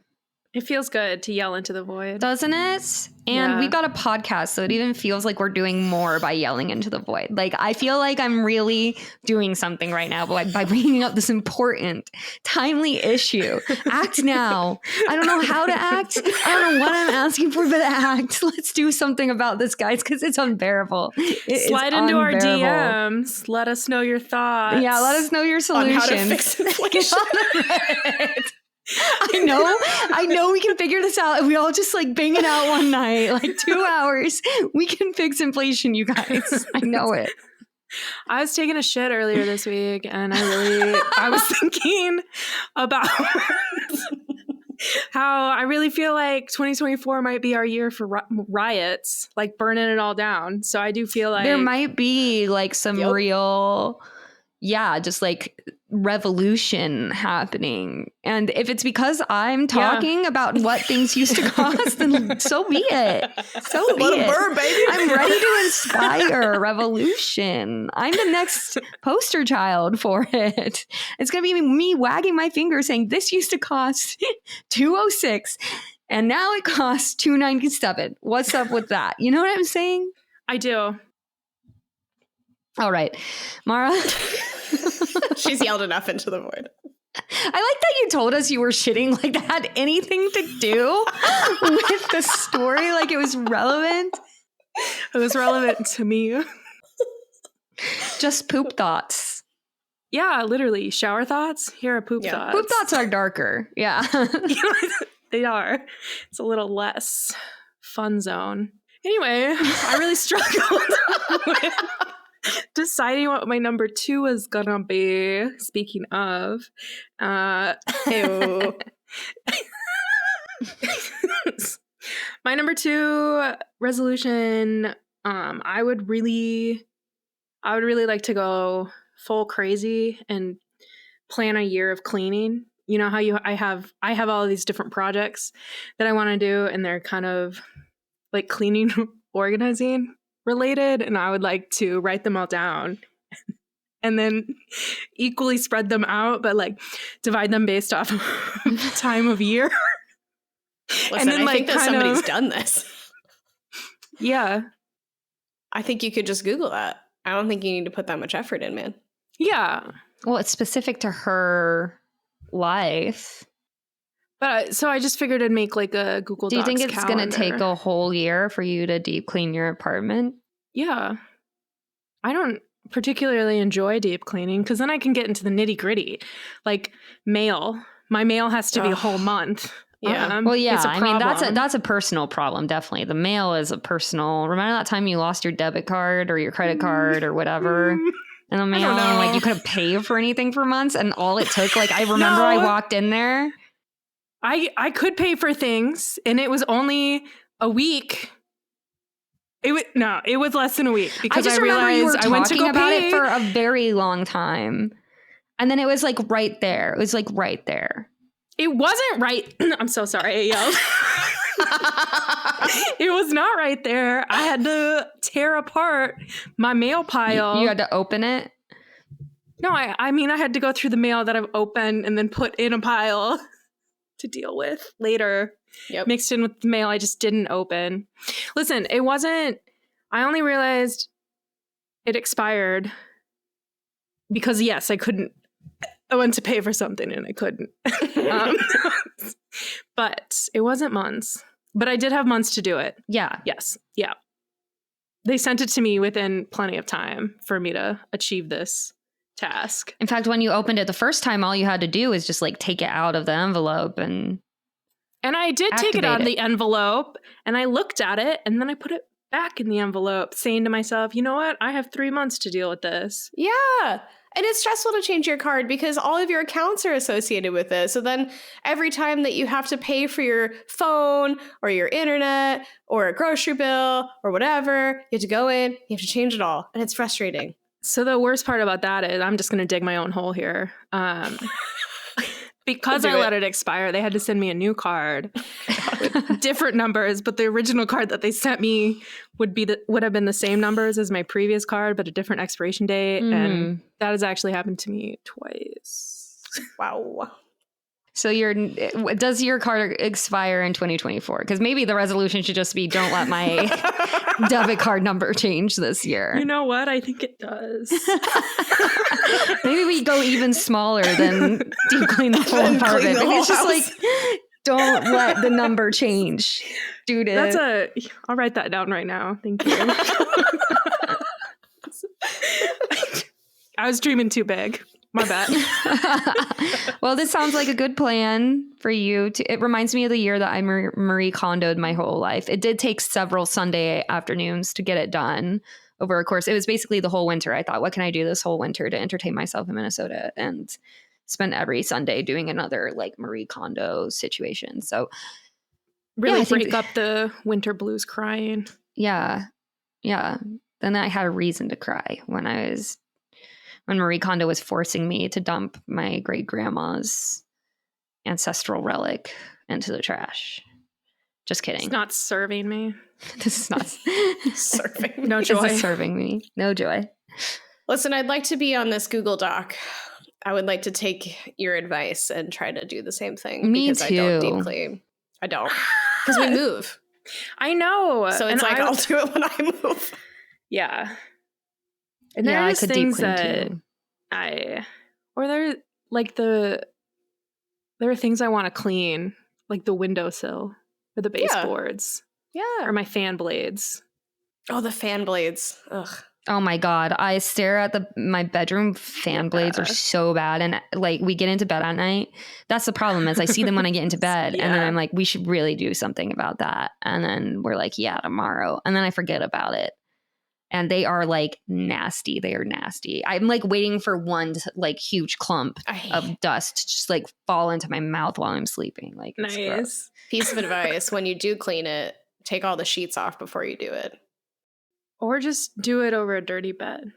It feels good to yell into the void. Doesn't it? And we've got a podcast, so it even feels like we're doing more by yelling into the void. Like, I feel like I'm really doing something right now by bringing up this important, timely issue. Act now. I don't know how to act. I don't know what I'm asking for, but act. Let's do something about this, guys, because it's unbearable. Slide into our DMs. Let us know your thoughts. Yeah, let us know your solutions. On how to fix inflation. I know we can figure this out. We all just like bang it out one night, like 2 hours. We can fix inflation, you guys. I know it. I was taking a shit earlier this week, and I was thinking about how I really feel like 2024 might be our year for riots, like burning it all down. So I do feel like there might be like some real, just like revolution happening. And if it's because I'm talking about what things used to cost, then so be it. So be it. Burn, baby. I'm ready to inspire a revolution. I'm the next poster child for it. It's going to be me wagging my finger saying, this used to cost $206 and now it costs $297. What's up with that? You know what I'm saying? I do. All right, Mara. She's yelled enough into the void. I like that you told us you were shitting like that had anything to do with the story, like it was relevant. It was relevant to me. Just poop thoughts. Yeah, literally. Shower thoughts. Here are poop thoughts. Poop thoughts are darker. Yeah. They are. It's a little less fun zone. Anyway, I really struggled with deciding what my number 2 is gonna be. Speaking of, my number 2 resolution, I would really like to go full crazy and plan a year of cleaning. You know how I have all of these different projects that I want to do, and they're kind of like cleaning, organizing related, and I would like to write them all down and then equally spread them out, but like divide them based off of time of year. Listen, then, I think that somebody's done this. Yeah. I think you could just Google that. I don't think you need to put that much effort in, man. Yeah. Well, it's specific to her life. But so I just figured I'd make like a Google Docs. Do you think it's going to take calendar. a whole year for you to deep clean your apartment? Yeah. I don't particularly enjoy deep cleaning because then I can get into the nitty gritty. Like mail. My mail has to be a whole month. Yeah. Well, yeah. It's a I mean, problem. that's a personal problem, definitely. The mail is a personal. Remember that time you lost your debit card or your credit card or whatever in the mail? And like you couldn't pay for anything for months, and all it took, like I remember I walked in there. I could pay for things, and it was only a week. It was less than a week because I realized you were I went to go about pay it for a very long time, and then it was like right there. It was like right there. It wasn't right. I'm so sorry, I yelled. It was not right there. I had to tear apart my mail pile. You had to open it? No, I mean, I had to go through the mail that I've opened and then put in a pile to deal with later. Yep. Mixed in with the mail I just didn't open. Listen, it wasn't, I only realized it expired because, yes, I went to pay for something and I couldn't. But it wasn't months. But I did have months to do it. Yeah. Yes. Yeah. They sent it to me within plenty of time for me to achieve this task. In fact, when you opened it the first time, all you had to do was just like take it out of the envelope and I did take it out of the envelope and I looked at it and then I put it back in the envelope saying to myself, you know what? I have 3 months to deal with this. Yeah. And it's stressful to change your card because all of your accounts are associated with it. So then every time that you have to pay for your phone or your internet or a grocery bill or whatever, you have to go in, you have to change it all. And it's frustrating. So the worst part about that is I'm just going to dig my own hole here. Because I let it expire, they had to send me a new card with different numbers, but the original card that they sent me would have been the same numbers as my previous card, but a different expiration date. And that has actually happened to me twice. Wow. so does your card expire in 2024? Because maybe the resolution should just be don't let my debit card number change this year. You know what? I think it does. Maybe we go even smaller than deep clean the whole apartment. Maybe it's just like, don't let the number change. Dude, I'll write that down right now. Thank you. I was dreaming too big. My bad. Well, this sounds like a good plan for you. It reminds me of the year that I Marie Kondoed my whole life. It did take several Sunday afternoons to get it done over a course. It was basically the whole winter. I thought, what can I do this whole winter to entertain myself in Minnesota? And spend every Sunday doing another like Marie Kondo situation. So really break up the winter blues crying. Yeah. Yeah. Then I had a reason to cry when Marie Kondo was forcing me to dump my great grandma's ancestral relic into the trash. Just kidding. It's not serving me. This is not Serving. No joy. This is serving me. No joy. Listen, I'd like to be on this Google Doc. I would like to take your advice and try to do the same thing. Me because too. I don't deep clean. I don't. Because we move. I know. So it's I'll do it when I move. Yeah. And yeah, there's I could things deep clean that too. there are things I want to clean, like the windowsill or the baseboards. Yeah. Or my fan blades. Oh, the fan blades. Ugh. Oh my God. I stare at my bedroom fan blades are so bad. And like we get into bed at night. That's the problem is I see them when I get into bed and then I'm like, we should really do something about that. And then we're like, yeah, tomorrow. And then I forget about it. And they are like nasty. They are nasty. I'm like waiting for one like huge clump of dust to just like fall into my mouth while I'm sleeping. Like nice. Piece of advice. When you do clean it, take all the sheets off before you do it. Or just do it over a dirty bed.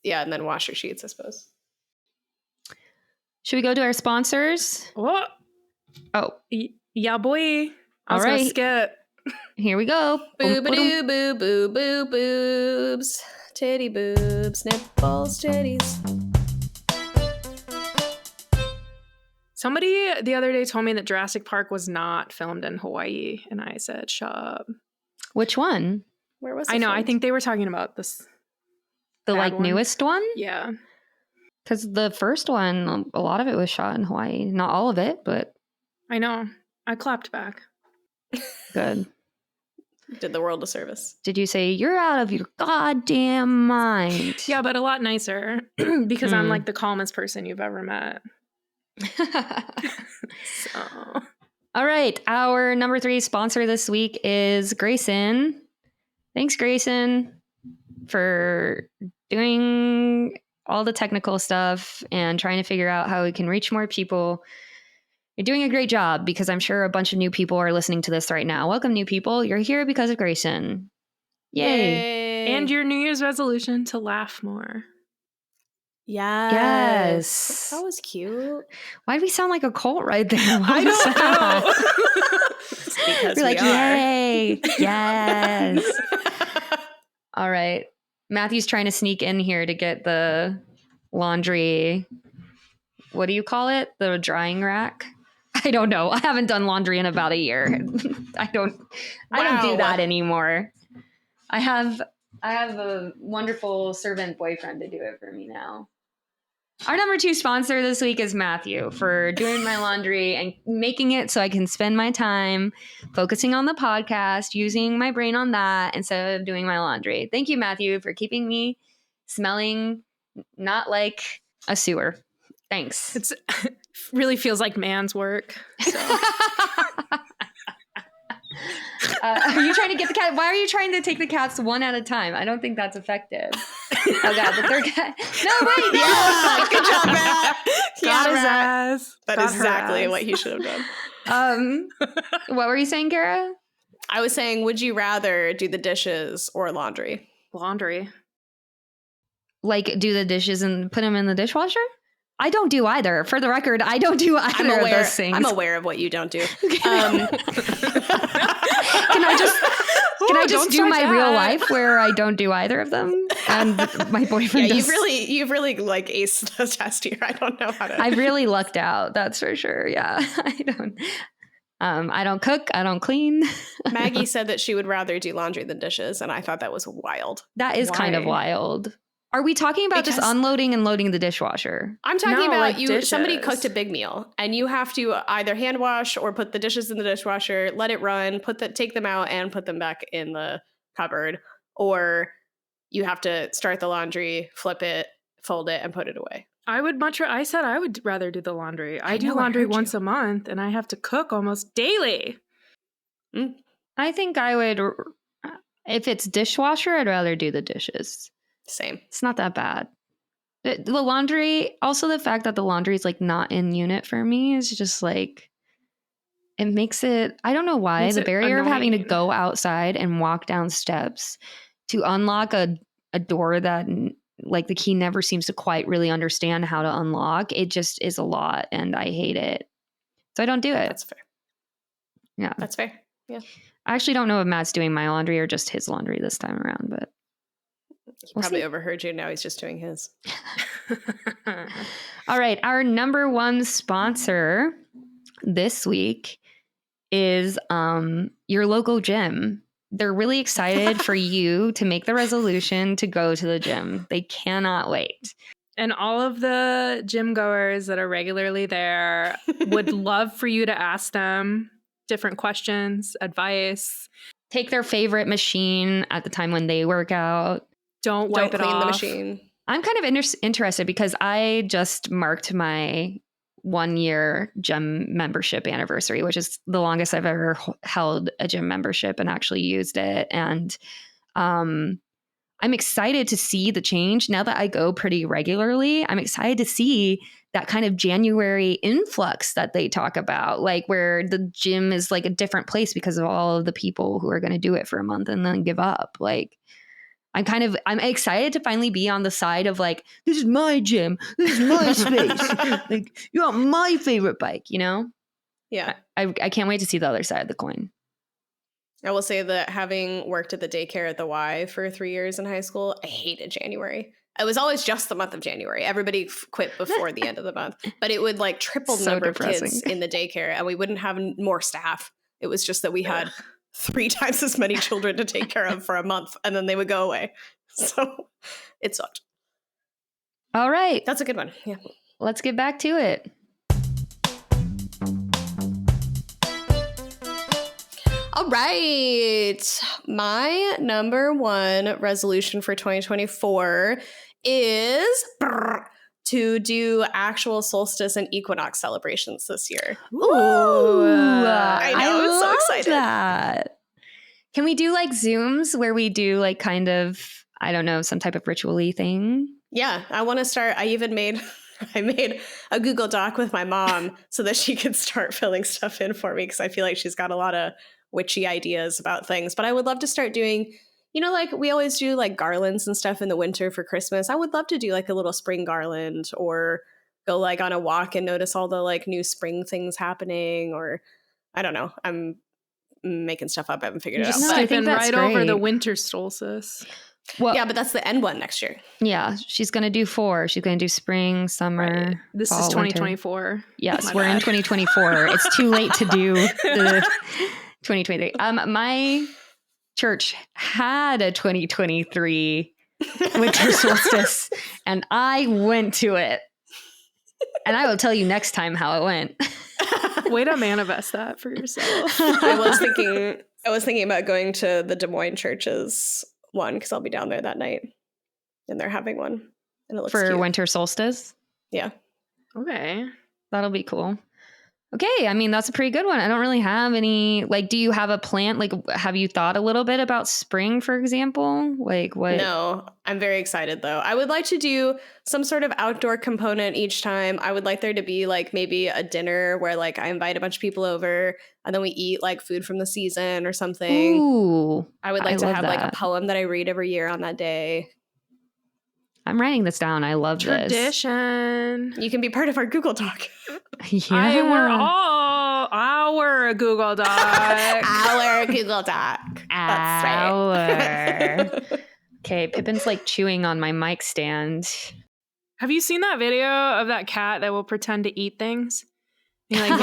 Yeah, and then wash your sheets, I suppose. Should we go to our sponsors? Oh. Yeah, boy. I was gonna skip. Here we go. Boo-ba-doo, boo, boo, boo, boobs. Titty boobs, nipples, titties. Somebody the other day told me that Jurassic Park was not filmed in Hawaii, and I said, "Shut up." Which one? Where was it I know. I filmed? think they were talking about this. The Bad one. newest one? Yeah. Because the first one, a lot of it was shot in Hawaii. Not all of it, but I know. I clapped back. good. Did the world a service. Did you say you're out of your goddamn mind? Yeah, but a lot nicer because I'm Mm. like the calmest person you've ever met. So All right. Our number 3 sponsor this week is Grayson. Thanks, Grayson, for doing all the technical stuff and trying to figure out how we can reach more people. You're doing a great job because I'm sure a bunch of new people are listening to this right now. Welcome, new people. You're here because of Grayson. Yay. and your New Year's resolution to laugh more. Yes. Yes. That was cute. Why did we sound like a cult right there? What I was don't that? know. Because We're we like, are. yay. Yes. All right. Matthew's trying to sneak in here to get the laundry. What do you call it? The drying rack? I don't know. I haven't done laundry in about a year. I don't do Wow. that anymore. I have a wonderful servant boyfriend to do it for me now. Our number 2 sponsor this week is Matthew for doing my laundry and making it so I can spend my time focusing on the podcast, using my brain on that instead of doing my laundry. Thank you, Matthew, for keeping me smelling not like a sewer. Thanks. It's really feels like man's work. So Are you trying to get the cat? Why are you trying to take the cats one at a time? I don't think that's effective. Oh God, the third cat. No, wait, no. Yeah, good job, Matt. got his Matt. ass. That Got is her exactly ass. what he should have done. What were you saying, Kara? I was saying, would you rather do the dishes or laundry? Laundry. Like do the dishes and put them in the dishwasher? I don't do either. For the record, I don't do either I'm aware. of those things. I'm aware of what you don't do. Can I just do my real life where I don't do either of them? And my boyfriend Yeah, does. you've really like aced the test here. I don't know how to. I really lucked out. That's for sure. Yeah, I don't cook. I don't clean. Maggie said that she would rather do laundry than dishes, and I thought that was wild. That is kind of Why? wild. Are we talking about just Because- unloading and loading the dishwasher? I'm talking No, about like somebody dishes. cooked a big meal and you have to either hand wash or put the dishes in the dishwasher, let it run, take them out and put them back in the cupboard, or you have to start the laundry, flip it, fold it, and put it away. I said I would rather do the laundry. I do know, I laundry heard once you. a month, and I have to cook almost daily. I think I would, if it's dishwasher, I'd rather do the dishes. Same. It's not that bad. The laundry, also the fact that the laundry is like not in unit for me is just like, it makes it, I don't know why, Makes the it barrier of having to annoying. go outside and walk down steps to unlock a door that like the key never seems to quite really understand how to unlock. It just is a lot and I hate it. So I don't do it. That's fair. Yeah. That's fair. I actually don't know if Matt's doing my laundry or just his laundry this time around, but He We'll probably see. overheard you. Now he's just doing his. all right. Our number 1 sponsor this week is your local gym. They're really excited for you to make the resolution to go to the gym. They cannot wait. And all of the gym goers that are regularly there would love for you to ask them different questions, advice. Take their favorite machine at the time when they work out. Don't Don't wipe it clean off. the machine. I'm kind of interested because I just marked my 1-year gym membership anniversary, which is the longest I've ever held a gym membership and actually used it. And I'm excited to see the change now that I go pretty regularly. I'm excited to see that kind of January influx that they talk about, like where the gym is like a different place because of all of the people who are going to do it for a month and then give up. Like, I'm excited to finally be on the side of like, this is my gym, this is my space. Like, you want my favorite bike, you know? Yeah. I can't wait to see the other side of the coin. I will say that having worked at the daycare at the Y for 3 years in high school, I hated January. It was always just the month of January. Everybody quit before the end of the month, but it would like triple the So number depressing. of kids in the daycare, and we wouldn't have more staff. It was just that we had 3 times as many children to take care of for a month, and then they would go away. So it sucked. All right, That's a good one. Yeah. let's get back to it. All right. My number 1 resolution for 2024 is to do actual solstice and equinox celebrations this year. Ooh, I know, I'm so love excited. that. Can we do like Zooms where we do like kind of, I don't know, some type of ritual-y thing? Yeah, I want to start. I made a Google Doc with my mom so that she could start filling stuff in for me, because I feel like she's got a lot of witchy ideas about things. But I would love to start doing, like we always do like garlands and stuff in the winter for Christmas. I would love to do like a little spring garland, or go like on a walk and notice all the like new spring things happening, or I don't know. I'm making stuff up. I haven't figured it out. Just No, I But think skipping that's right over the great. winter solstice. Well, yeah, but that's the end one next year. yeah, she's going to do 4. She's going to do spring, summer, Right. This fall, is winter. 2024. Yes, My we're in bad. 2024. It's too late to do the 2023. My church had a 2023 winter solstice, and I went to it. And I will tell you next time how it went. Way to manifest that for yourself. I was thinking about going to the Des Moines church's one, because I'll be down there that night, and they're having one, and it looks For cute. winter solstice. Yeah. Okay. That'll be cool. Okay, I mean, that's a pretty good one. I don't really have any, like, do you have a plan? Like, have you thought a little bit about spring, for example? Like, what? No, I'm very excited though. I would like to do some sort of outdoor component each time. I would like there to be like maybe a dinner where like I invite a bunch of people over, and then we eat like food from the season or something. Ooh, I would like to love have like a that. poem that I read every year on that day. I'm writing this down. I love this. Tradition. You can be part of our Google Doc. We're all our Google Doc. Our Google Doc. That's right. Our. Okay, Pippin's like chewing on my mic stand. Have you seen that video of that cat that will pretend to eat things? He like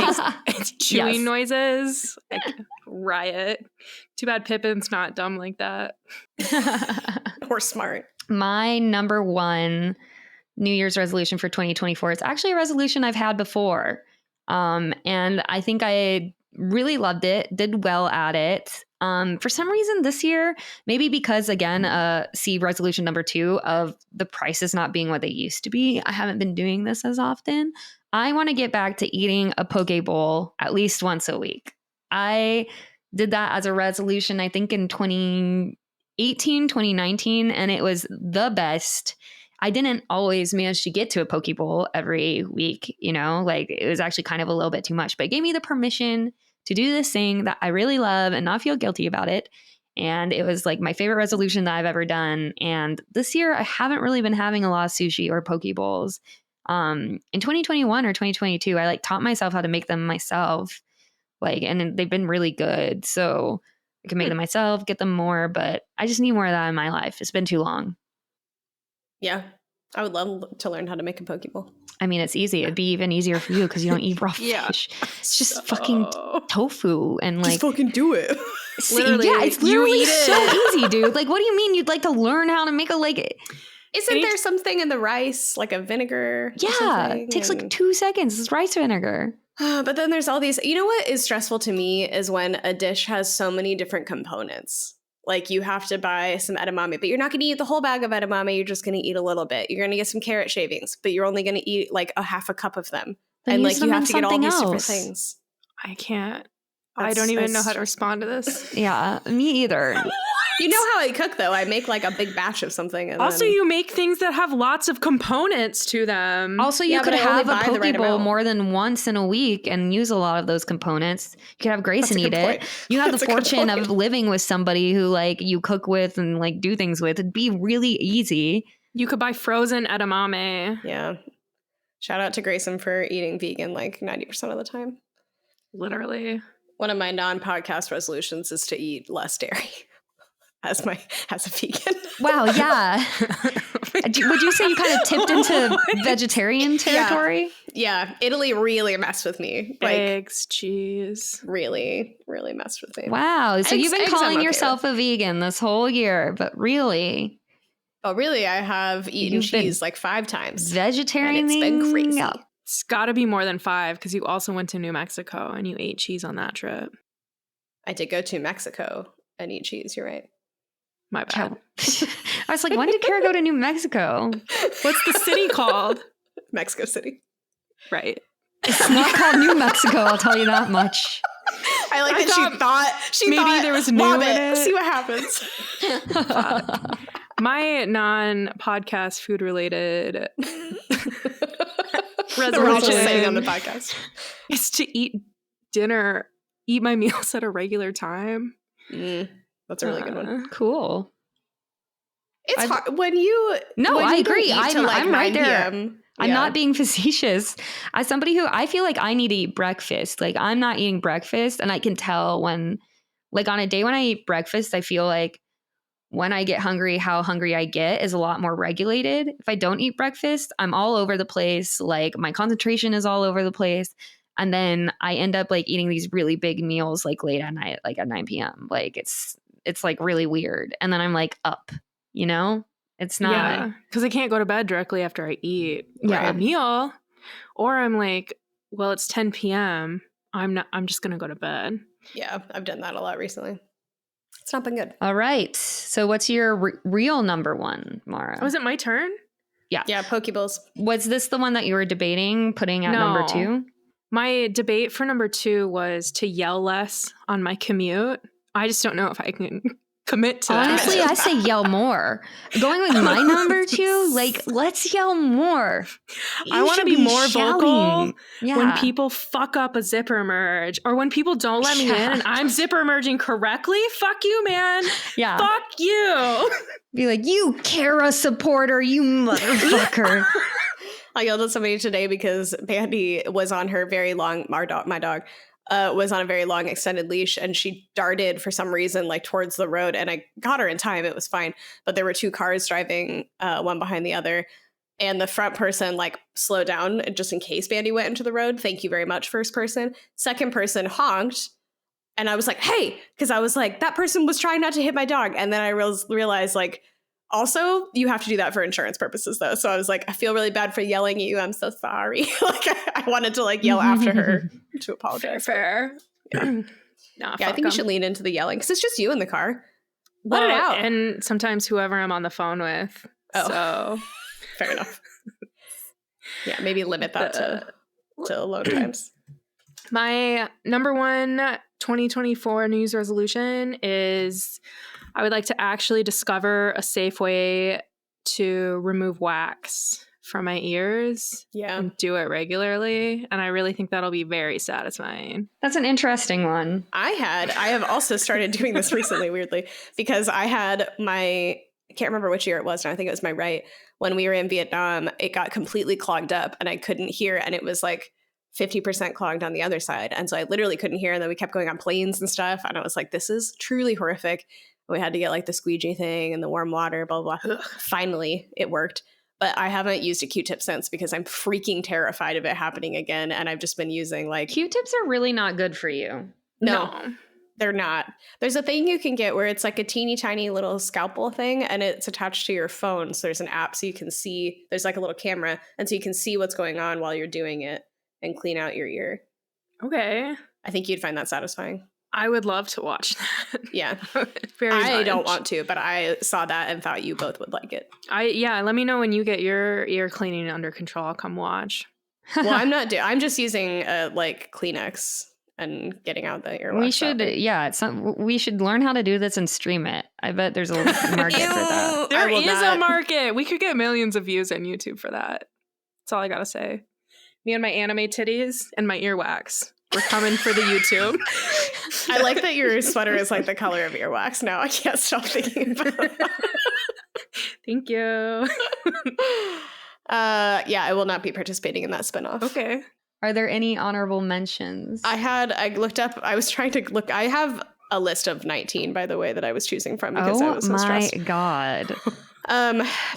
makes chewing Yes. noises. Like, riot. Too bad Pippin's not dumb like that. Or smart. My number 1 New Year's resolution for 2024. It's actually a resolution I've had before. And I think I really loved it, did well at it. For some reason this year, maybe because again, see resolution number 2 of the prices not being what they used to be. I haven't been doing this as often. I want to get back to eating a poke bowl at least once a week. I did that as a resolution, I think in 2018, 2019, and it was the best. I didn't always manage to get to a poke bowl every week, like it was actually kind of a little bit too much, but it gave me the permission to do this thing that I really love and not feel guilty about it. And it was like my favorite resolution that I've ever done. And this year I haven't really been having a lot of sushi or poke bowls. In 2021 or 2022, I like taught myself how to make them myself, and they've been really good. So I can make them myself, get them more, but I just need more of that in my life. It's been too long. Yeah. I would love to learn how to make a poke bowl. I mean, it's easy. It'd be even easier for you because you don't eat raw Yeah. fish. It's just fucking tofu and like. Just fucking do it. Literally, yeah, it's you literally eat so it. easy, dude. Like, what do you mean you'd like to learn how to make a Isn't there something in the rice, like a vinegar? or Yeah, something? it takes like And- 2 seconds. It's rice vinegar. But then there's all these. You know what is stressful to me is when a dish has so many different components. Like you have to buy some edamame, but you're not going to eat the whole bag of edamame. You're just going to eat a little bit. You're going to get some carrot shavings, but you're only going to eat like a half a cup of them. Then and use like them you in have to get all something these different else. things. I can't. I That's- don't even know that's- how to respond to this. Yeah, me either. You know how I cook though. I make like a big batch of something. And Also, then- you make things that have lots of components to them. Also, you Yeah, could but I only have a buy the poke right bowl amount. more than once in a week and use a lot of those components. You could have Grace That's a and eat good it. point. You have the That's a good fortune of point. living with somebody who like you cook with and like do things with. It'd be really easy. You could buy frozen edamame. Yeah. Shout out to Grayson for eating vegan like 90% of the time. Literally. One of my non-podcast resolutions is to eat less dairy. as a vegan. Wow, yeah. Would you say you kind of tipped into vegetarian territory? Yeah, Italy really messed with me. Like, eggs, cheese. really, really messed with me. Wow. So you've been Eggs I'm calling okay yourself a vegan this whole year, but really Oh, really? I have eaten You've been cheese like 5 times. vegetarian. And it's been crazy. It's got to be more than 5 because you also went to New Mexico and you ate cheese on that trip. I did go to Mexico and eat cheese. You're right. My bad. I was like, when did Kara go to New Mexico? What's the city called? Mexico City. Right. It's not called New Mexico, I'll tell you that much. I like that she thought maybe there was new lob in it. See what happens. My non-podcast food-related We're all just saying on the podcast is to eat my meals at a regular time. That's a really good one. Cool. It's hard when you. No, when I you don't agree. eat till, like, I'm right 9 there. PM. I'm not being facetious. As somebody who I feel like I need to eat breakfast, like I'm not eating breakfast, and I can tell when, like on a day when I eat breakfast, I feel like when I get hungry, how hungry I get is a lot more regulated. If I don't eat breakfast, I'm all over the place. Like my concentration is all over the place. And then I end up like eating these really big meals like late at night, like at 9 p.m. Like it's like really weird. And then I'm like up, you know? It's not. Yeah, because I can't go to bed directly after I eat a meal. Or I'm like, well, it's 10 p.m. I'm just going to go to bed. Yeah, I've done that a lot recently. It's not been good. All right. So what's your real number one, Mara? Was it my turn? Yeah. Yeah, Pokeballs. Was this the one that you were debating putting at number 2? My debate for number 2 was to yell less on my commute. I just don't know if I can commit to that. Honestly, I say yell more. Going with my number 2, like, let's yell more. I want to be more vocal Yeah. when people fuck up a zipper merge or when people don't let me in and I'm zipper merging correctly. Fuck you, man. Yeah. Fuck you. Be like, you Kara supporter, you motherfucker. I yelled at somebody today because Bandy was on her very long, my dog was on a very long extended leash, and she darted for some reason like towards the road, and I got her in time. It was fine. But there were 2 cars driving, one behind the other, and the front person like slowed down just in case Bandy went into the road. Thank you very much, first person. Second person honked, and I was like, hey, because I was like, that person was trying not to hit my dog. And then I realized like, also, you have to do that for insurance purposes, though. So I was like, I feel really bad for yelling at you. I'm so sorry. Like, I wanted to like yell after her to apologize. Fair. Yeah, I think you should lean into the yelling because it's just you in the car. Let it out. And sometimes whoever I'm on the phone with. Oh. So Fair enough. Yeah, maybe limit that to alone times. My number 1 2024 New Year's resolution is I would like to actually discover a safe way to remove wax from my ears. Yeah. And do it regularly. And I really think that'll be very satisfying. That's an interesting one. I have also started doing this recently, weirdly, because I had I can't remember which year it was now. I think it was my right. When we were in Vietnam, it got completely clogged up and I couldn't hear. And it was like 50% clogged on the other side. And so I literally couldn't hear. And then we kept going on planes and stuff. And I was like, this is truly horrific. We had to get like the squeegee thing and the warm water, blah, blah, blah. Finally, it worked. But I haven't used a Q-tip since because I'm freaking terrified of it happening again. And I've just been using like... Q-tips are really not good for you. No, they're not. There's a thing you can get where it's like a teeny tiny little scalpel thing and it's attached to your phone. So there's an app so you can see, there's like a little camera. And so you can see what's going on while you're doing it and clean out your ear. Okay. I think you'd find that satisfying. I would love to watch that. Yeah. I don't want to, but I saw that and thought you both would like it. Let me know when you get your ear cleaning under control. I'll come watch. Well, I'm just using like Kleenex and getting out the earwax. We should learn how to do this and stream it. I bet there's a market for that. There is a market. We could get millions of views on YouTube for that. That's all I gotta say. Me and my anime titties and my earwax. We're coming for the YouTube. I like that your sweater is like the color of earwax now. I can't stop thinking about that. Thank you. I will not be participating in that spinoff. Okay. Are there any honorable mentions? I was trying to look. I have a list of 19, by the way, that I was choosing from because I was so stressed. Oh my God.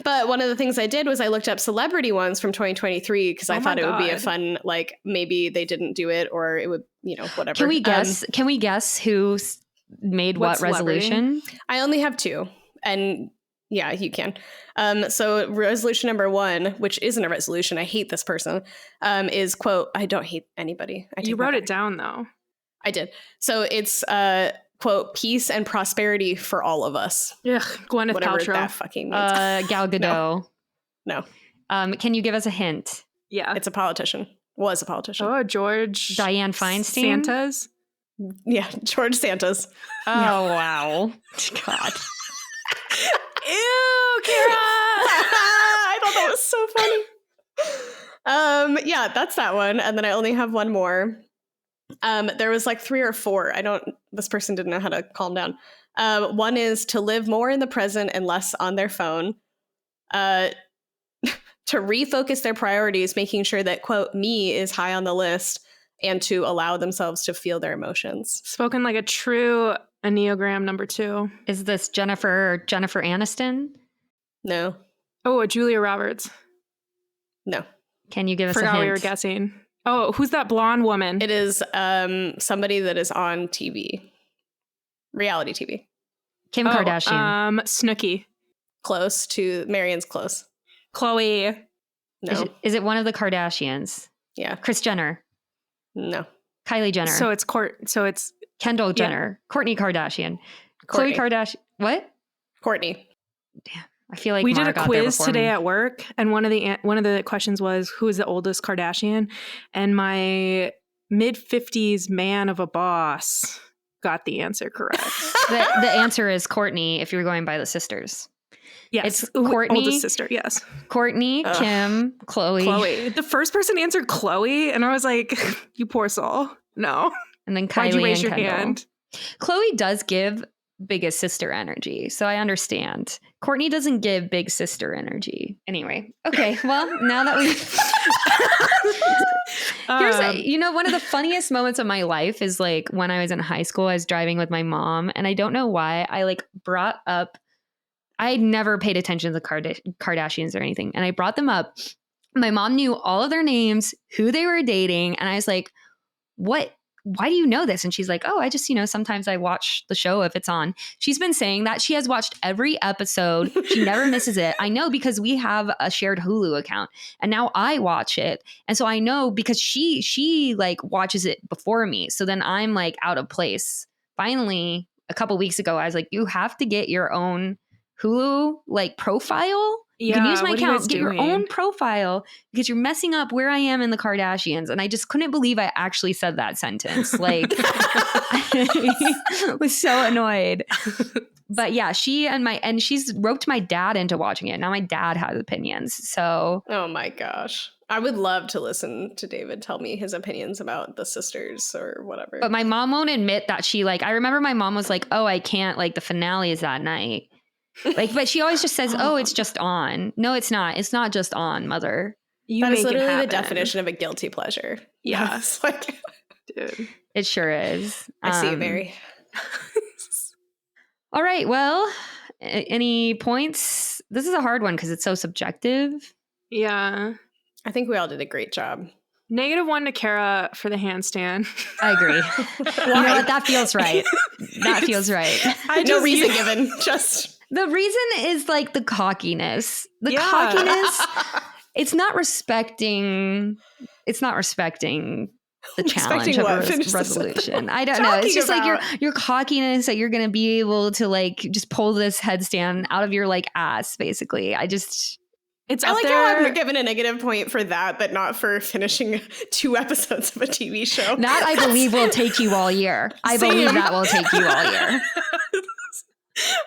But one of the things I did was I looked up celebrity ones from 2023 because I thought it would be a God. fun, like maybe they didn't do it or it would, whatever. Can we guess? Can we guess who made what celebrity? resolution? I only have 2, and yeah, you can. So resolution number 1, which isn't a resolution, I hate this person, is quote, I don't hate anybody. You wrote it down though. I did. So it's quote, peace and prosperity for all of us. Ugh, Gwyneth Whatever Paltrow. that fucking means. Gal Gadot. No. Can you give us a hint? Yeah. It's a politician. Was a politician. Oh, George. Dianne Feinstein? Santas. Yeah, George Santos. Oh, wow. God. Ew, Kara. I thought that was so funny. Yeah, that's that one. And then I only have one more. There was like 3 or 4. This person didn't know how to calm down. One is to live more in the present and less on their phone. To refocus their priorities, making sure that, quote, me is high on the list, and to allow themselves to feel their emotions. Spoken like a true Enneagram number 2. Is this Jennifer Aniston? No. Oh, Julia Roberts. No. Can you give us a Forgot hint? we were guessing. Oh, who's that blonde woman? It is somebody that is on TV. Reality TV. Kim Kardashian. Snooki. Close to Marion's close. Chloe. No. Is it one of the Kardashians? Yeah. Kris Jenner. No. Kylie Jenner. So it's Kendall Jenner. Kourtney Kardashian. Kourtney. Khloe Kardashian. What? Courtney. Damn. I feel like we Mara did a got there quiz before today me. at work, and one of the questions was, who is the oldest Kardashian? And my mid-50s man of a boss got the answer correct. The answer is Kourtney if you're going by the sisters. Yes, It's Kourtney. oldest sister. Yes, Kourtney, Ugh. Kim, Khloe. Chloe. The first person answered Chloe, and I was like, "You poor soul." No, And then Kylie why'd you raise and your Kendall. hand? Chloe does give biggest sister energy, so I understand. Kourtney doesn't give big sister energy. Anyway, okay, well, now that we one of the funniest moments of my life is like when I was in high school, I was driving with my mom, and I don't know why I like brought up, I had never paid attention to the Kardashians or anything, and I brought them up. My mom knew all of their names, who they were dating, and I was like, what? Why do you know this? And she's like, oh, I just, sometimes I watch the show if it's on. She's been saying that. She has watched every episode. She never misses it. I know because we have a shared Hulu account and now I watch it. And so I know because she like watches it before me. So then I'm like out of place. Finally, a couple weeks ago, I was like, you have to get your own Hulu like profile. You can use my account, get your own profile because you're messing up where I am in the Kardashians. And I just couldn't believe I actually said that sentence. Like, I was so annoyed. But yeah, she's roped my dad into watching it. Now my dad has opinions. So. Oh my gosh. I would love to listen to David tell me his opinions about the sisters or whatever. But my mom won't admit that I remember my mom was like, oh, I can't, like the finale is that night. Like, but she always just says, oh, it's just on. No, it's not. It's not just on, mother. That is literally the definition of a guilty pleasure. Yeah. It's like, Dude. It sure is. I see you, Mary. All right. Well, any points? This is a hard one because it's so subjective. Yeah. I think we all did a great job. -1 to Kara for the handstand. I agree. You know what? That feels right. That feels right. No reason given. Just the reason is like the cockiness. The cockiness. It's not respecting. It's not respecting the challenge of a resolution. I don't know. It's just like your cockiness that you're going to be able to like just pull this headstand out of your like ass. Basically, I like how I'm given a negative point for that, but not for finishing 2 episodes of a TV show. That I believe will take you all year. I believe that will take you all year.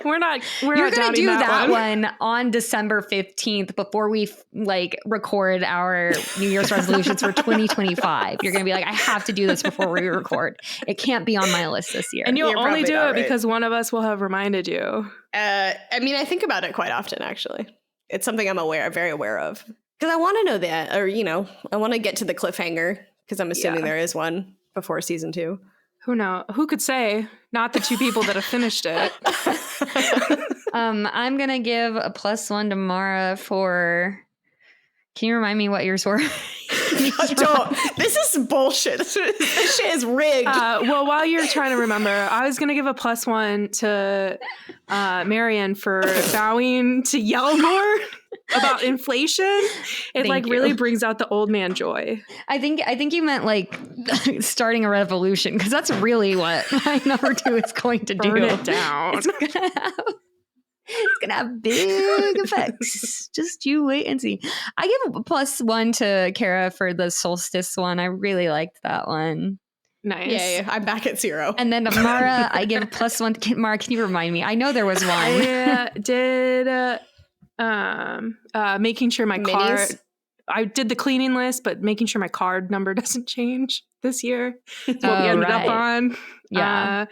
You're going to do that one on December 15th before we like record our New Year's resolutions for 2025. You're going to be like, I have to do this before we record. It can't be on my list this year. And you'll only do it because one of us will have reminded you. I mean, I think about it quite often, actually. It's something I'm very aware of. Because I want to know that, or, I want to get to the cliffhanger because I'm assuming there is one before season 2. Who knows? Who could say? not the two people that have finished it. I'm gonna give a +1 to Mara for. Can you remind me what yours were? Don't. This is bullshit. This shit is rigged. Well, while you're trying to remember, I was gonna give a +1 to Marion for bowing to yell more about inflation. It Thank really you. brings out the old man joy. I think you meant like starting a revolution, because that's really what my number 2 is going to Burn do. it down. It's gonna have big effects. Just you wait and see. I give a +1 to Kara for the solstice one. I really liked that one. Nice. Yeah, I'm back at 0. And then to Mara, I give a +1. Mara, can you remind me? I know there was one. I did making sure my card. Minis? I did the cleaning list, but making sure my card number doesn't change this year. What we ended up on. Yeah.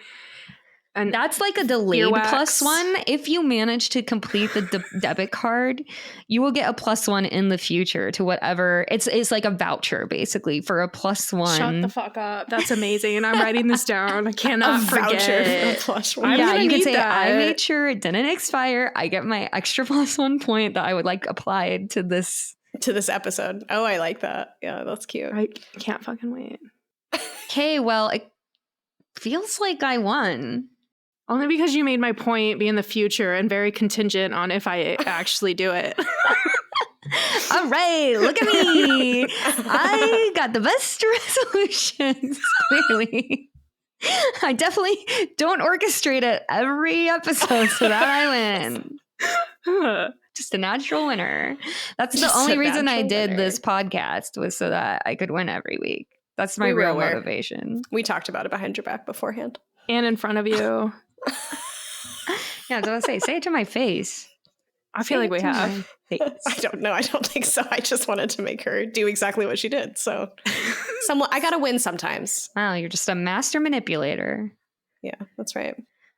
And That's like a delayed earwax. +1. If you manage to complete the debit card, you will get a +1 in the future to whatever. It's like a voucher basically for a +1. Shut the fuck up. That's amazing. And I'm writing this down. I cannot A voucher forget. for a plush I'm one. Yeah, gonna you can need say I that. made sure it didn't expire. I get my extra +1 point that I would like applied to this. To this episode. Oh, I like that. Yeah, that's cute. I can't fucking wait. Okay, well, it feels like I won. Only because you made my point be in the future and very contingent on if I actually do it. All right, look at me. I got the best resolutions, clearly. I definitely don't orchestrate it every episode so that I win. Just a natural winner. That's Just the only a reason I natural did winner. this podcast, was so that I could win every week. That's my We were real aware. motivation. We talked about it behind your back beforehand. And in front of you. Yeah, I was gonna say it to my face. I feel Say like we it to my have. face. I don't know. I don't think so. I just wanted to make her do exactly what she did. So, I gotta win sometimes. Wow, you're just a master manipulator. Yeah, that's right.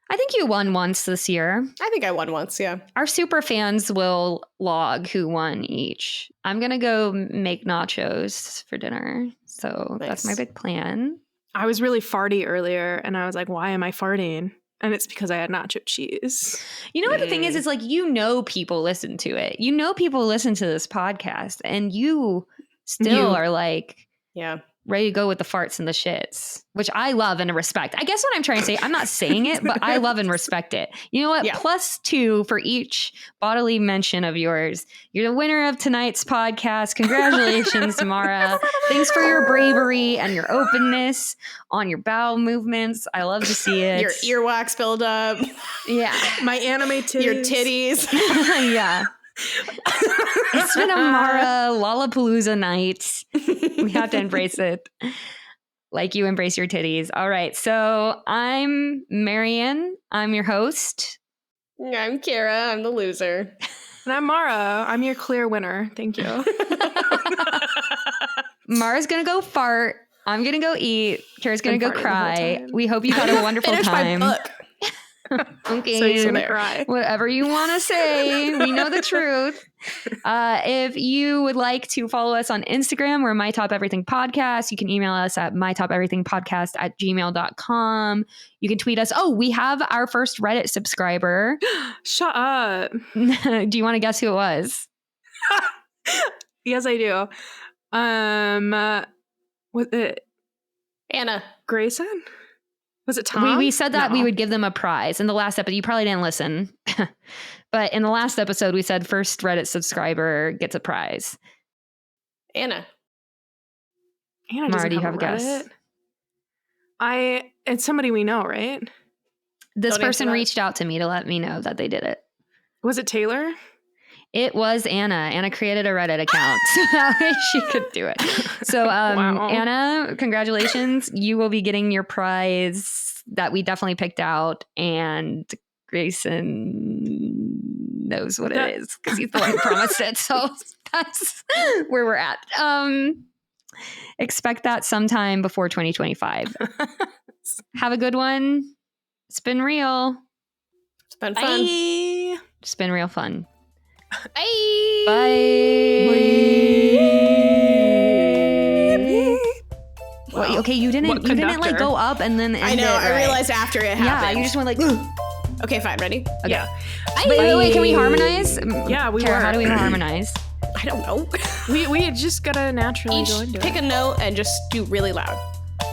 I think you won once this year. I think I won once. Yeah. Our super fans will log who won each. I'm going to go make nachos for dinner. So that's my Nice. big plan. I was really farty earlier and I was like, why am I farting? And it's because I had nacho cheese. You know what the thing is? It's like, people listen to it. People listen to this podcast, and you still You. are like Yeah. ready to go with the farts and the shits, which I love and respect. I guess what I'm trying to say, I'm not saying it, but I love and respect it. You know what? Yeah. +2 for each bodily mention of yours. You're the winner of tonight's podcast. Congratulations, Mara. Thanks for your bravery and your openness on your bowel movements. I love to see it. Your earwax buildup, Yeah. My anime titties. your titties. Yeah. It's been a Mara Lollapalooza night. We have to embrace it like you embrace your titties. All right. So I'm Marian. I'm your host. I'm Kara. I'm the loser. And I'm Mara. I'm your clear winner. Thank you. Mara's going to go fart. I'm going to go eat. Kara's going to Been go farting the whole cry. time. We hope you had a wonderful Finish time. my book. Okay. So you're gonna there. cry. Whatever you want to say, we know the truth. If you would like to follow us on Instagram, we're My Top Everything Podcast. You can email us at mytopeverythingpodcast@gmail.com. You can tweet us. Oh, we have our first Reddit subscriber. Shut up. Do you want to guess who it was? Yes, I do. Was it Anna. Grayson? Was it Tom? We said that No. we would give them a prize in the last episode. You probably didn't listen. But in the last episode, we said first Reddit subscriber gets a prize. Anna. Anna Mara, doesn't do you have a guess? Reddit. It's somebody we know, right? This Don't answer person that. reached out to me to let me know that they did it. Was it Taylor? It was Anna. Anna created a Reddit account so that way she could do it. So, Wow. Anna, congratulations. You will be getting your prize that we definitely picked out. And Grayson knows what That- it is because he's the one who promised it. So that's where we're at. Expect that sometime before 2025. Have a good one. It's been real. It's been fun. Bye. It's been real fun. Bye. Bye. Bye. What know. Okay, you didn't like conductor? go up and then end I know. it I right. realized after it happened. Yeah, you just went like. Okay, fine. Ready? Okay. Yeah. Wait, can we harmonize? Yeah, we Kara, were. how do we harmonize? I don't know. We just gotta naturally Each go into pick it. a note and just do really loud.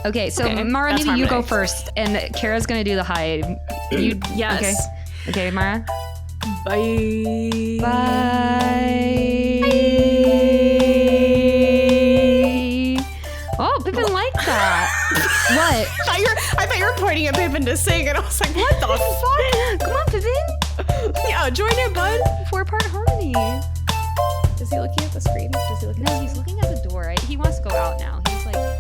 Okay, so Okay, Mara, that's maybe you go harmonized. first, and Kara's gonna do the high. You Yes. Okay, Mara. Bye. Bye. Oh, Pippin liked that. What? I thought you were pointing at Pippin to sing, and I was like, what the fuck? Come on, Pippin. Yeah, join it, bud. 4-part harmony. Is he looking at the screen? Does he look at No, he's looking at the door. He wants to go out now. He's like.